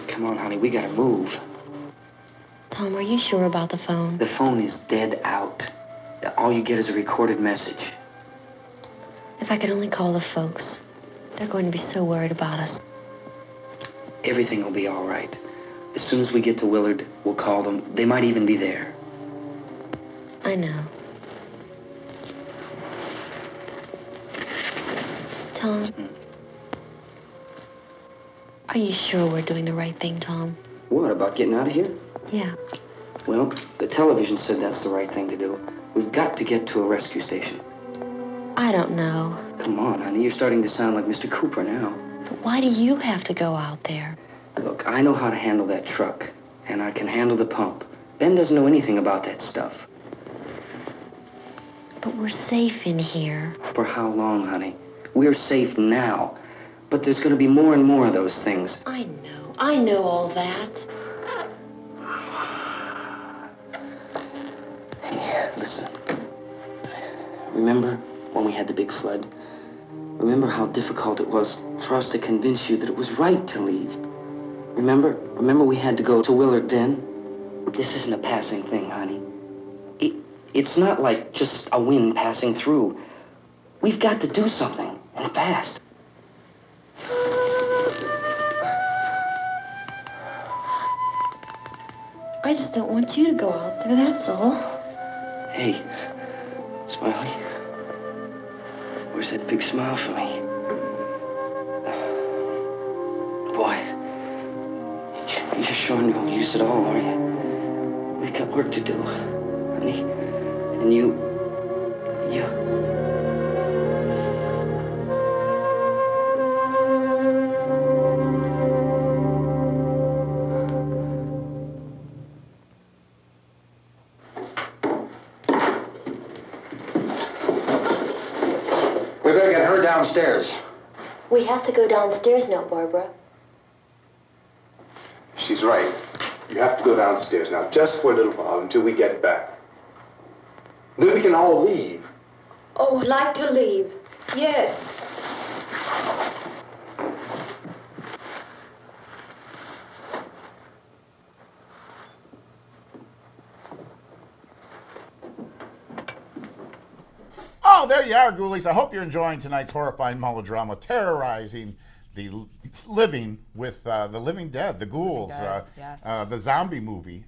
Come on, honey, we gotta move. Tom, are you sure about the phone? The phone is dead out. All you get is a recorded message. If I could only call the folks. They're going to be so worried about us. Everything will be all right. As soon as we get to Willard, we'll call them. They might even be there. I know. Tom? Are you sure we're doing the right thing, Tom? What, about getting out of here? Yeah. Well, the television said that's the right thing to do. We've got to get to a rescue station. I don't know. Come on, honey, you're starting to sound like Mr. Cooper now. But why do you have to go out there? Look, I know how to handle that truck, and I can handle the pump. Ben doesn't know anything about that stuff. But we're safe in here. For how long, honey? We're safe now. But there's going to be more and more of those things. I know all that. Hey, listen. Remember when we had the big flood? Remember how difficult it was for us to convince you that it was right to leave? Remember we had to go to Willard then? This isn't a passing thing, honey. It's not like just a wind passing through. We've got to do something, and fast. I just don't want you to go out there, that's all. Hey, Smiley. Where's that big smile for me? Boy, you're showing no use at all, are you? We've got work to do, honey. And you... We better get her downstairs. We have to go downstairs now, Barbara. She's right. You have to go downstairs now, just for a little while, until we get back. Then we can all leave. Oh, I'd like to leave. Yes. Oh, there you are, ghoulies. I hope you're enjoying tonight's horrifying melodrama, terrorizing the living with the living dead, the ghouls, Yes. the zombie movie.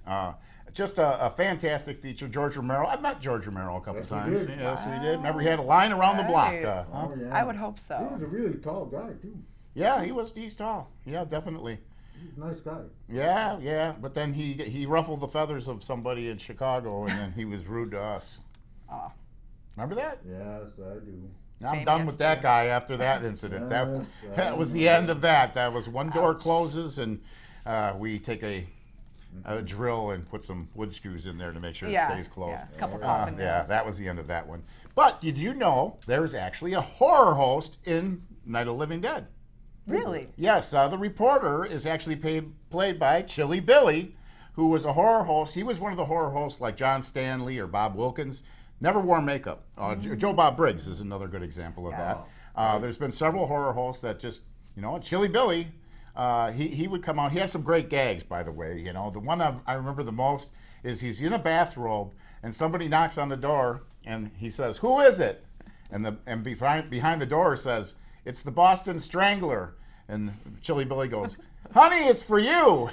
just a fantastic feature. George Romero. I met George Romero a couple Yes, we times. did. Yes, we did. Remember, he had a line around the block. Right. Huh? Oh, yeah. I would hope so. He was a really tall guy, too. Yeah, he's tall. Yeah, definitely. He's a nice guy. Yeah. But then he ruffled the feathers of somebody in Chicago, and then he was rude to us. Oh. Remember that? Yes, I do. I'm Fame done gets with that to guy after that incident. Yes, That was the end of that. That was one door closes, and we take a drill and put some wood screws in there to make sure it stays closed. Yeah, couple coffin Yeah, nails. that was the end of that one. But did you know there's actually a horror host in Night of the Living Dead? Really? Yes, the reporter is actually played by Chilly Billy, who was a horror host. He was one of the horror hosts like John Stanley or Bob Wilkins. Never wore makeup. Joe Bob Briggs is another good example of that. There's been several horror hosts that just, Chilly Billy, he would come out. He had some great gags, by the way. The one I remember the most is he's in a bathrobe and somebody knocks on the door and he says, "Who is it?" And behind the door says, "It's the Boston Strangler." And Chilly Billy goes, "Honey, it's for you."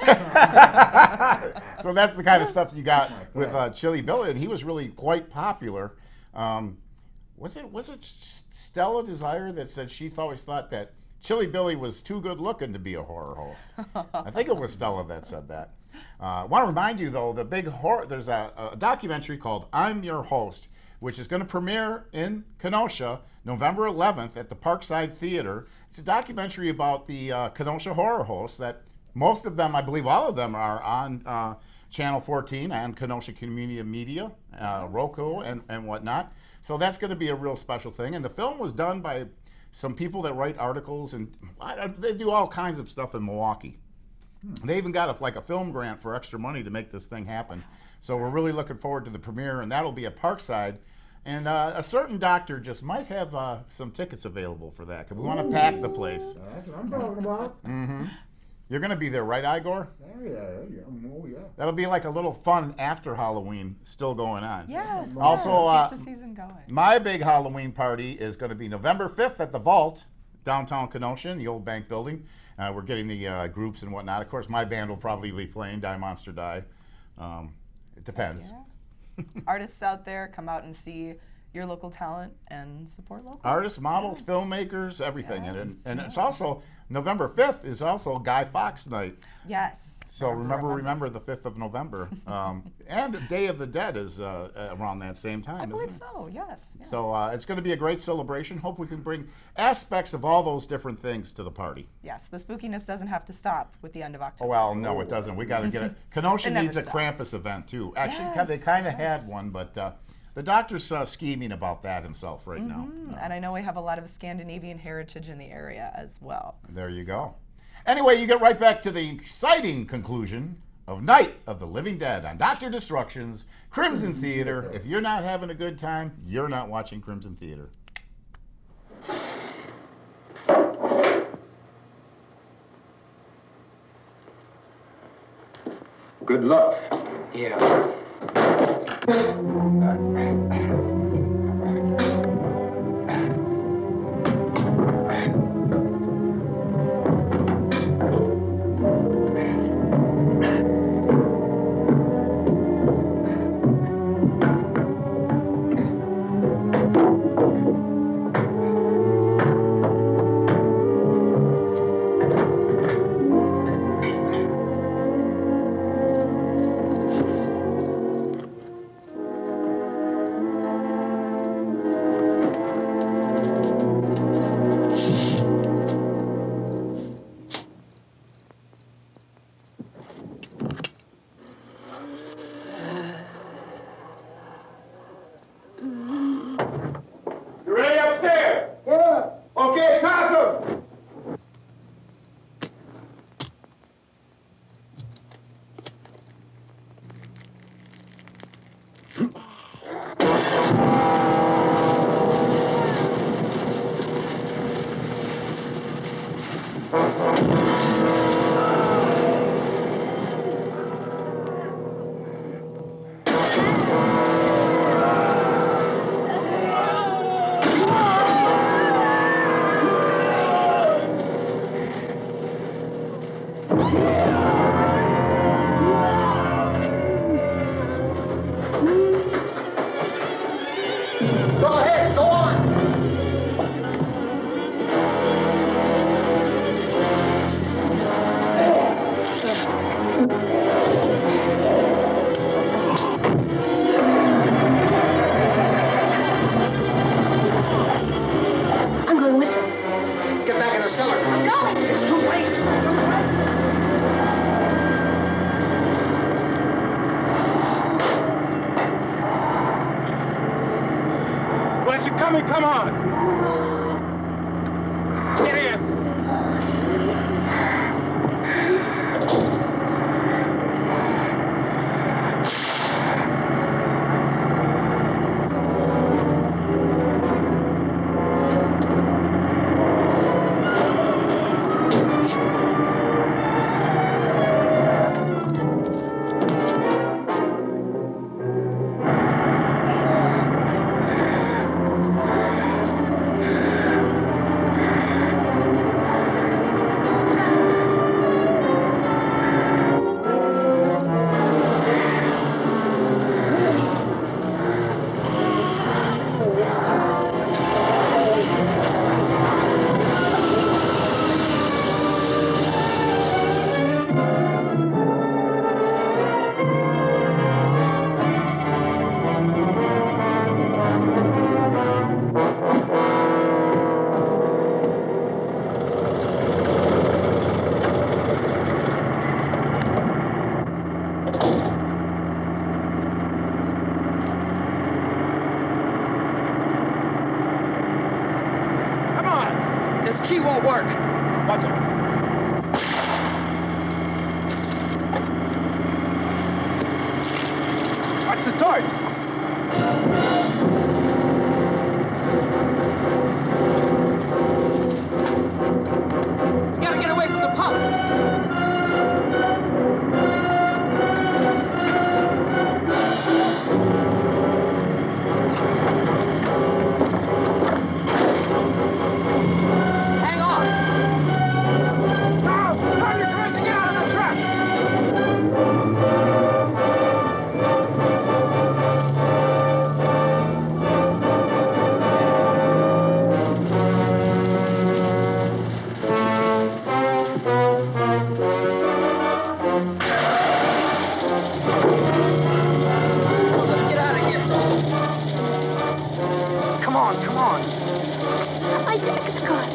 So that's the kind of stuff you got with Chilly Billy, and he was really quite popular. Was it Stella Desire that said she always thought that Chilly Billy was too good looking to be a horror host? I think it was Stella that said that. I want to remind you though, there's a documentary called "I'm Your Host," which is going to premiere in Kenosha November 11th at the Parkside Theater. It's a documentary about the Kenosha horror hosts that most of them, I believe all of them, are on Channel 14 and Kenosha Community Media, Roku and whatnot. So that's going to be a real special thing. And the film was done by some people that write articles, and they do all kinds of stuff in Milwaukee. They even got a film grant for extra money to make this thing happen. So we're really looking forward to the premiere, and that'll be at Parkside. And a certain doctor just might have some tickets available for that, because we want to pack the place. That's what I'm talking about. Mm-hmm. You're going to be there, right, Igor? Oh, yeah. That'll be like a little fun after Halloween still going on. Yes. Also, keep the season going. My big Halloween party is going to be November 5th at the Vault, downtown Kenosha, in the old bank building. We're getting the groups and whatnot. Of course, my band will probably be playing Die Monster Die. It depends. Yeah. Artists out there, come out and see your local talent and support local. Artists, models, filmmakers, everything. And it's also, November 5th is also Guy Fawkes Night. Yes. So remember the 5th of November. And Day of the Dead is around that same time, I believe isn't it? so, yes. So it's going to be a great celebration. Hope we can bring aspects of all those different things to the party. Yes, the spookiness doesn't have to stop with the end of Oh, October. well, no, it doesn't. We got to get it. Kenosha It never needs a stops. Krampus event, too. Actually, they Yes, kind of had one, but the doctor's scheming about that himself right now. And I know we have a lot of Scandinavian heritage in the area as well. There you go. Anyway, you get right back to the exciting conclusion of Night of the Living Dead on Dr. Destruction's Crimson Theater. If you're not having a good time, you're not watching Crimson Theater. Good luck. Yeah. You ready upstairs? Yeah. Okay, toss him. door. I'm going. It's too late. It's too late. Unless you're coming, come on. Get in. This key won't work. Watch it. Watch the torch. We gotta get away from the pump. Hang on. Now, turn your cars and get out of the truck. Let's get out of here. Come on, come on. My jacket's gone.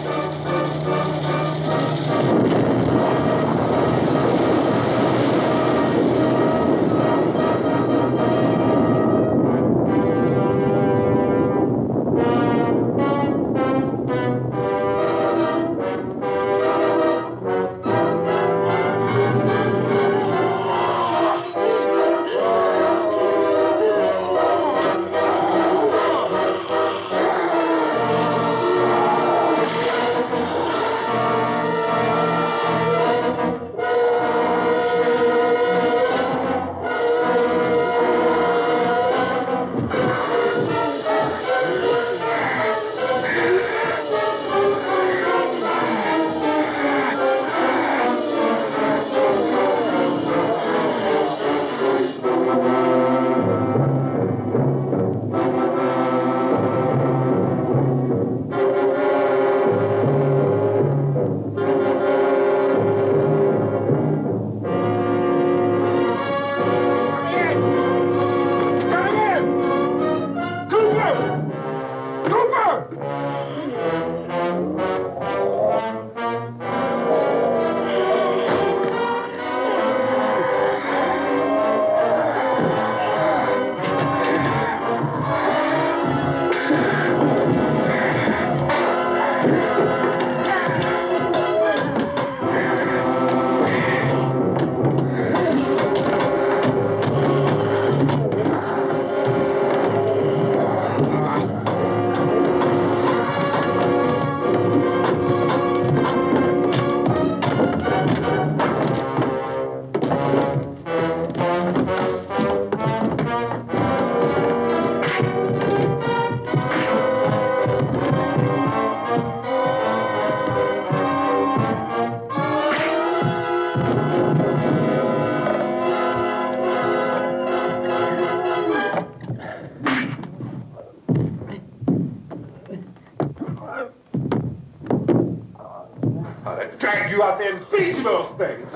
Drag you out there and feed you those things.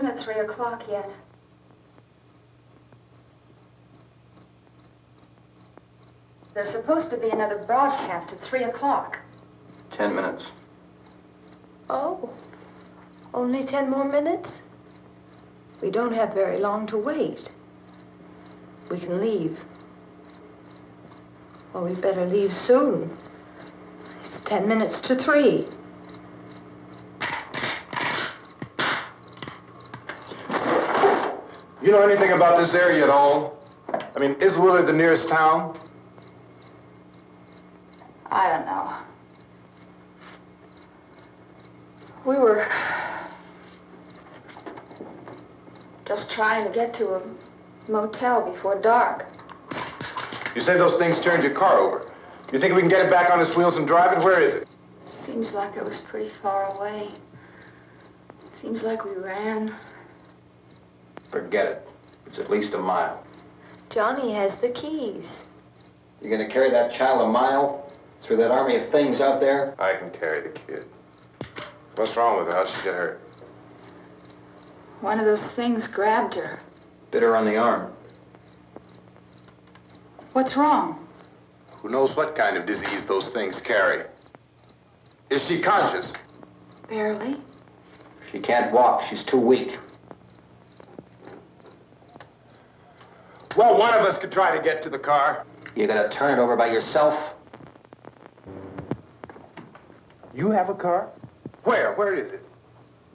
isn't it 3 o'clock yet? There's supposed to be another broadcast at 3 o'clock. 10 minutes. Oh, only 10 more minutes? We don't have very long to wait. We can leave. Well, we'd better leave soon. It's 10 minutes to 3. You know anything about this area at all? I mean, is Willard the nearest town? I don't know. We were just trying to get to a motel before dark. You say those things turned your car over. You think we can get it back on its wheels and drive it? Where is it? Seems like it was pretty far away. Seems like we ran. Forget it. It's at least a mile. Johnny has the keys. You gonna carry that child a mile through that army of things out there? I can carry the kid. What's wrong with her? How'd she get hurt? One of those things grabbed her. Bit her on the arm. What's wrong? Who knows what kind of disease those things carry? Is she conscious? Barely. She can't walk. She's too weak. Well, one of us could try to get to the car. You gonna turn it over by yourself? You have a car? Where? Where is it?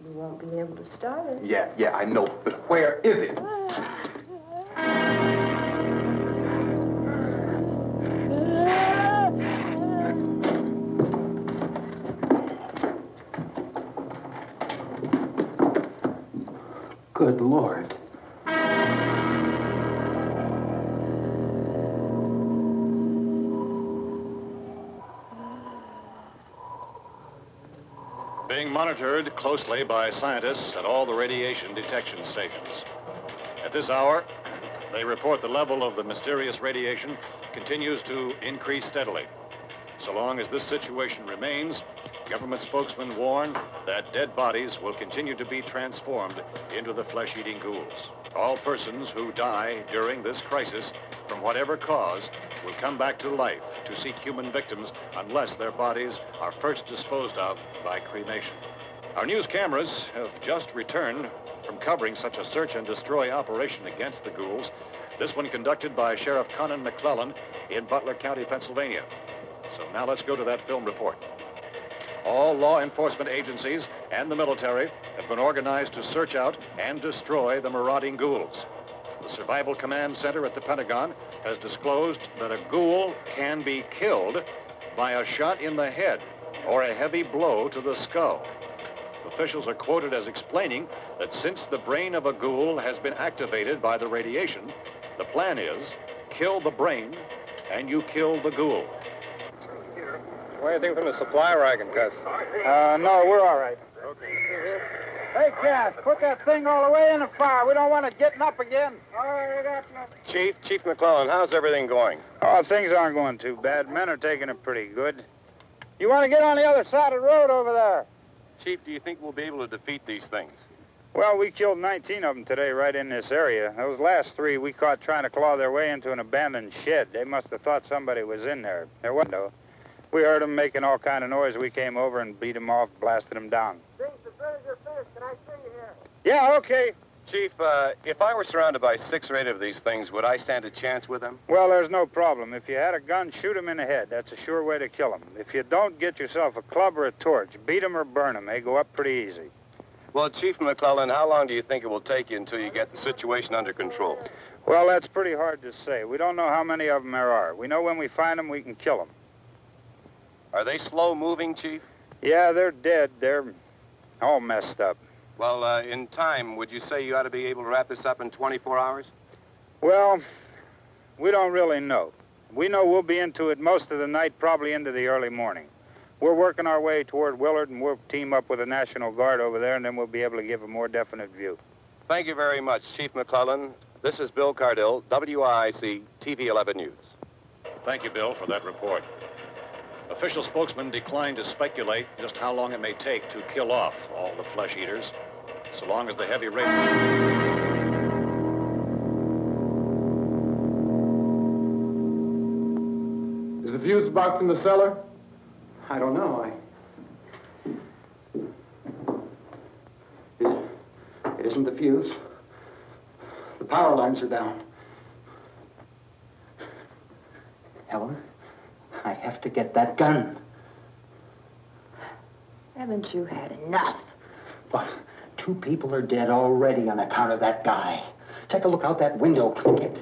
You won't be able to start it. Yeah, I know, but where is it? Good Lord. Being monitored closely by scientists at all the radiation detection stations. At this hour, they report the level of the mysterious radiation continues to increase steadily. So long as this situation remains, government spokesmen warn that dead bodies will continue to be transformed into the flesh-eating ghouls. All persons who die during this crisis, from whatever cause, will come back to life to seek human victims unless their bodies are first disposed of by cremation. Our news cameras have just returned from covering such a search and destroy operation against the ghouls, this one conducted by Sheriff Conan McClellan in Butler County, Pennsylvania. So now let's go to that film report. All law enforcement agencies and the military have been organized to search out and destroy the marauding ghouls. The Survival Command Center at the Pentagon has disclosed that a ghoul can be killed by a shot in the head or a heavy blow to the skull. Officials are quoted as explaining that since the brain of a ghoul has been activated by the radiation, the plan is kill the brain and you kill the ghoul. What do you think from the supply wagon, Gus? No, we're all right. Hey, Cass, put that thing all the way in the fire. We don't want it getting up again. Chief McClellan, how's everything going? Oh, things aren't going too bad. Men are taking it pretty good. You want to get on the other side of the road over there? Chief, do you think we'll be able to defeat these things? Well, we killed 19 of them today right in this area. Those last 3 we caught trying to claw their way into an abandoned shed. They must have thought somebody was in there. There wasn't, though. We heard them making all kind of noise. We came over and beat them off, blasted them down. Can I see you here? Yeah, okay. Chief, if I were surrounded by 6 or 8 of these things, would I stand a chance with them? Well, there's no problem. If you had a gun, shoot them in the head. That's a sure way to kill them. If you don't, get yourself a club or a torch. Beat them or burn them. They go up pretty easy. Well, Chief McClellan, how long do you think it will take you until you get the situation under control? Well, that's pretty hard to say. We don't know how many of them there are. We know when we find them, we can kill them. Are they slow-moving, Chief? Yeah, they're dead. They're all messed up. Well, in time, would you say you ought to be able to wrap this up in 24 hours? Well, we don't really know. We know we'll be into it most of the night, probably into the early morning. We're working our way toward Willard, and we'll team up with the National Guard over there, and then we'll be able to give a more definite view. Thank you very much, Chief McClellan. This is Bill Cardill, WIC TV 11 News. Thank you, Bill, for that report. Official spokesmen declined to speculate just how long it may take to kill off all the flesh eaters. so long as the heavy rain... Is the fuse box in the cellar? I don't know. It isn't the fuse. The power lines are down. Helen, I have to get that gun. Haven't you had enough? But 2 people are dead already on account of that guy. Take a look out that window. Get...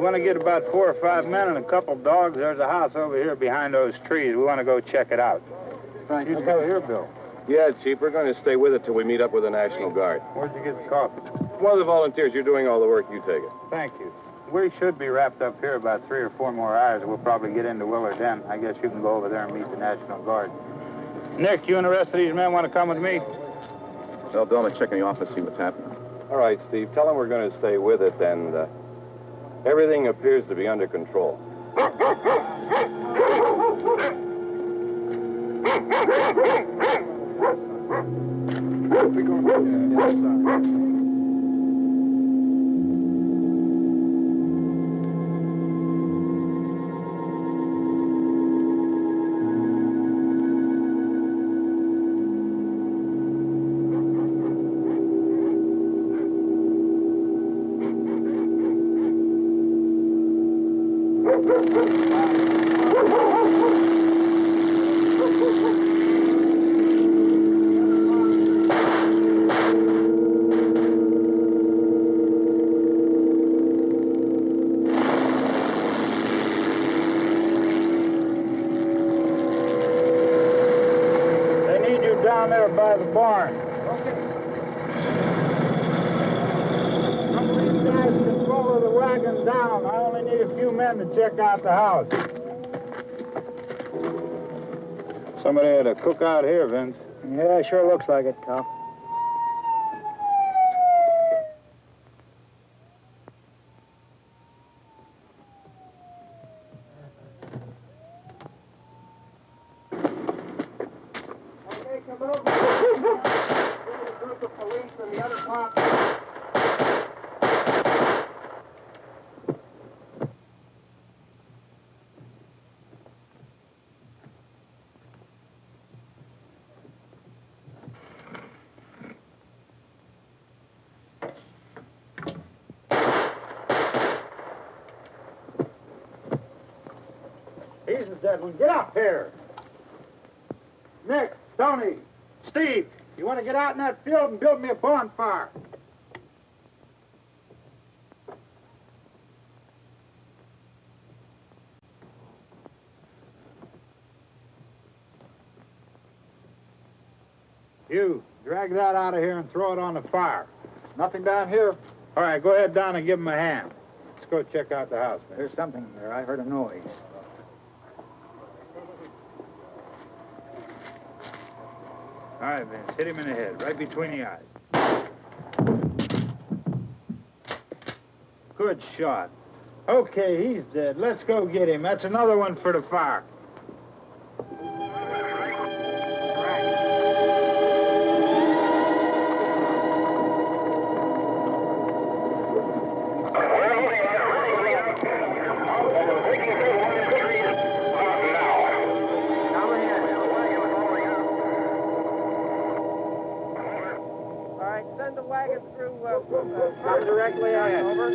want to get about 4 or 5 men and a couple dogs. There's a house over here behind those trees. We want to go check it out. You go here, Bill. Yeah, Chief, we're going to stay with it till we meet up with the National Guard. Where'd you get the coffee? One of the volunteers, you're doing all the work, you take it. Thank you. We should be wrapped up here about 3 or 4 more hours. We'll probably get into Willard then. I guess you can go over there and meet the National Guard. Nick, you and the rest of these men want to come with me? Well, Bill, I'm going to check in the office, see what's happening. All right, Steve, tell them we're going to stay with it, and everything appears to be under control. Down there by the barn. Okay. Some of these guys can follow the wagon down. I only need a few men to check out the house. Somebody had a cookout here, Vince. Yeah, sure looks like it, Tom. Dead one. Get up here. Nick, Tony, Steve, you want to get out in that field and build me a bonfire? You, drag that out of here and throw it on the fire. Nothing down here? All right, go ahead down and give him a hand. Let's go check out the house. There's something there. I heard a noise. All right, Vince, hit him in the head, right between the eyes. Good shot. Okay, he's dead. Let's go get him. That's another one for the fire. Come directly ahead. Over.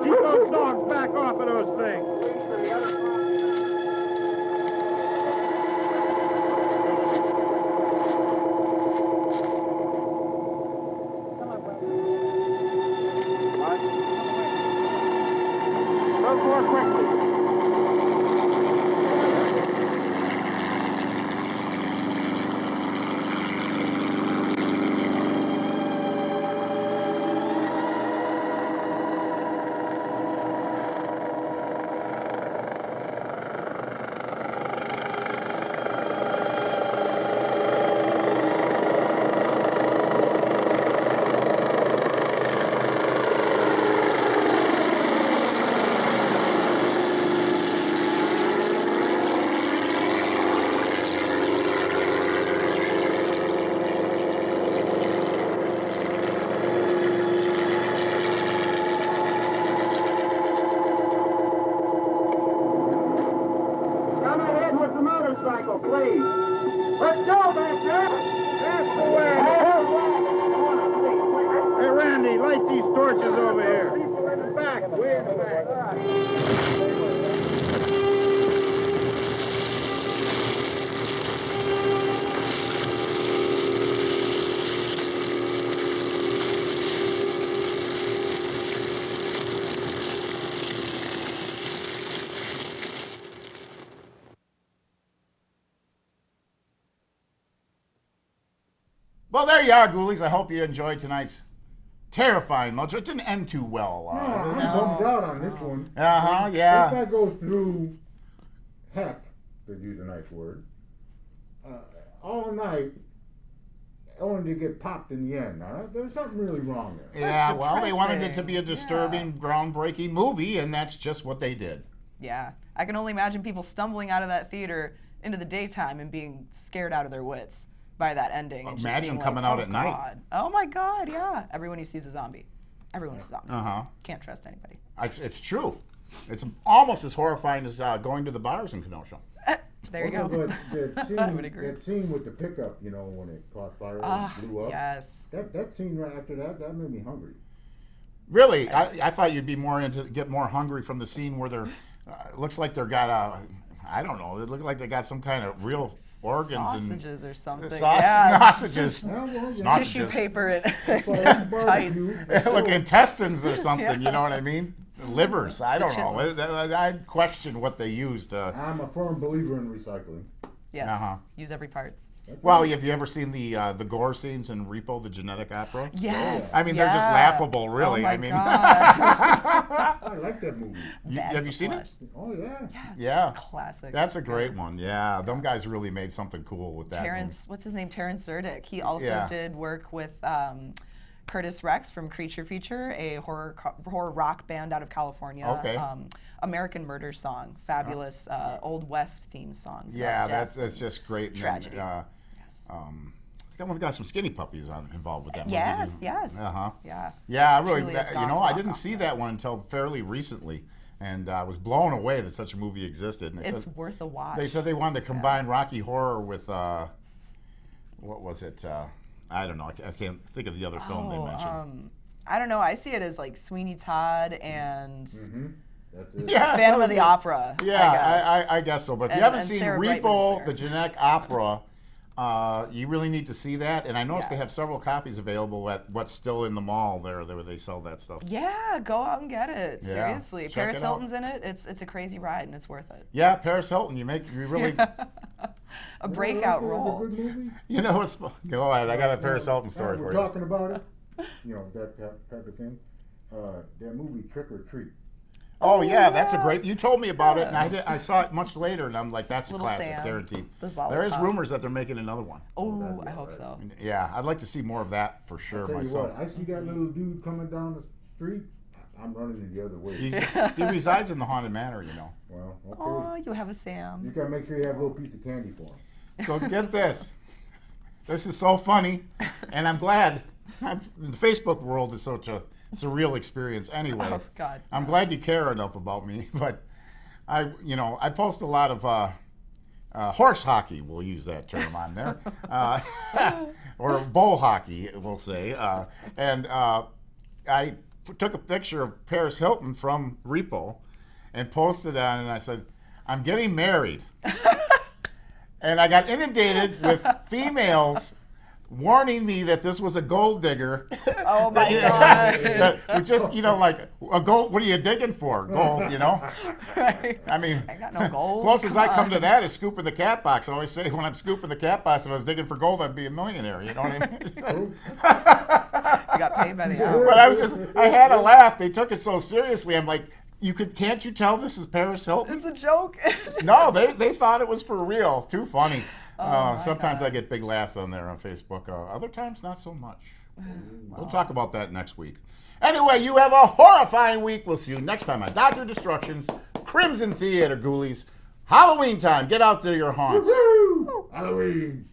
Keep those dogs back off of those things. Move more quickly. Well, there you are, Ghoulies. I hope you enjoyed tonight's terrifying lunch. It didn't end too well. No, I'm bummed out on this one. Uh-huh, yeah. If I go through heck, to use a nice word, all night, only to get popped in the end. All right? There's something really wrong there. Yeah, well, they wanted it to be a disturbing, groundbreaking movie, and that's just what they did. Yeah. I can only imagine people stumbling out of that theater into the daytime and being scared out of their wits by that ending. And Imagine just coming like, out at night. God. Oh my God, yeah. Everyone you see is a zombie. Everyone's a zombie. Uh-huh. Can't trust anybody. It's true. It's almost as horrifying as going to the bars in Kenosha. There you go. I would agree. That scene with the pickup, you know, when it caught fire and blew up. Yes. That scene right after that made me hungry. Really? I thought you'd be get more hungry from the scene where they're, looks like they're got I don't know, it looked like they got some kind of real organs. Sausages or something. Sausages. Tissue paper and tights. Look, intestines or something, Yeah. you know what I mean? Livers, I don't know. I question what they used. I'm a firm believer in recycling. Yes, use every part. Well, have you ever seen the gore scenes in Repo, the genetic opera? Yes. I mean, they're just laughable, really. Oh my I mean, God. I like that movie. Have you seen it? Oh yeah. Yeah. Classic. That's a great one. Yeah, them guys really made something cool with that. Terrence, what's his name? Terrence Zerdick. He also Yeah. did work with Curtis Rex from Creature Feature, a horror rock band out of California. Okay. American Murder Song, fabulous Old West theme songs. Yeah, that's just great. Tragedy. One of the guys from Skinny Puppies involved with that movie. Yes, yes. Uh-huh. Yeah. Yeah, I really, Truly you know, I didn't see that one until fairly recently, and I was blown away that such a movie existed. And It's worth a watch. They said they wanted to combine Rocky Horror with, what was it? I don't know. I can't think of the other film they mentioned. I don't know. I see it as like Sweeney Todd and Yeah, Phantom so of the is it. Opera. Yeah, I guess so. But if you haven't seen Sarah Brightman is Repo, there. the genetic opera, you really need to see that. And I noticed they have several copies available at what's still in the mall there where they sell that stuff. Yeah, go out and get it. Yeah, Seriously, check Paris it out. Hilton's in it. It's a crazy ride and it's worth it. Yeah, Paris Hilton. You really. A breakout role. You know, it's go ahead. I got a Paris Hilton story for We're you. talking about it. You know, that type of thing. That movie Trick or Treat. Oh yeah, that's a great. You told me about it, and I saw it much later, and I'm like, that's a Little classic, Sam, guaranteed. the There is lollipop. rumors that they're making another one. Oh, I hope so. Yeah, I'd like to see more of that for sure I'll tell myself. you what, I see that little dude coming down the street. I'm running it the other way. He resides in the Haunted Manor, you know. Well, okay. Oh, you have a Sam. You gotta make sure you have a little piece of candy for him. So get this. This is so funny, and I'm glad. The Facebook world is such a surreal experience anyway. Oh, God. I'm glad you care enough about me, but I post a lot of horse hockey, we'll use that term on there, or bull hockey, we'll say, and I took a picture of Paris Hilton from Repo and posted on it, and I said, I'm getting married. And I got inundated with females warning me that this was a gold digger. Oh my God. That just, like a gold, what are you digging for? Gold, Right. I mean, I got no gold. closest I come to that is scooping the cat box. I always say when I'm scooping the cat box, if I was digging for gold, I'd be a millionaire. You know what I mean? You got paid by the hour. But I had a laugh. They took it so seriously. I'm like, can't you tell this is Paris Hilton? It's a joke. No, they thought it was for real. Too funny. Oh, Sometimes I get big laughs on there on Facebook. Other times, not so much. We'll talk about that next week. Anyway, you have a horrifying week. We'll see you next time on Dr. Destruction's Crimson Theater, Ghoulies. Halloween time. Get out to your haunts. Woo-hoo! Halloween.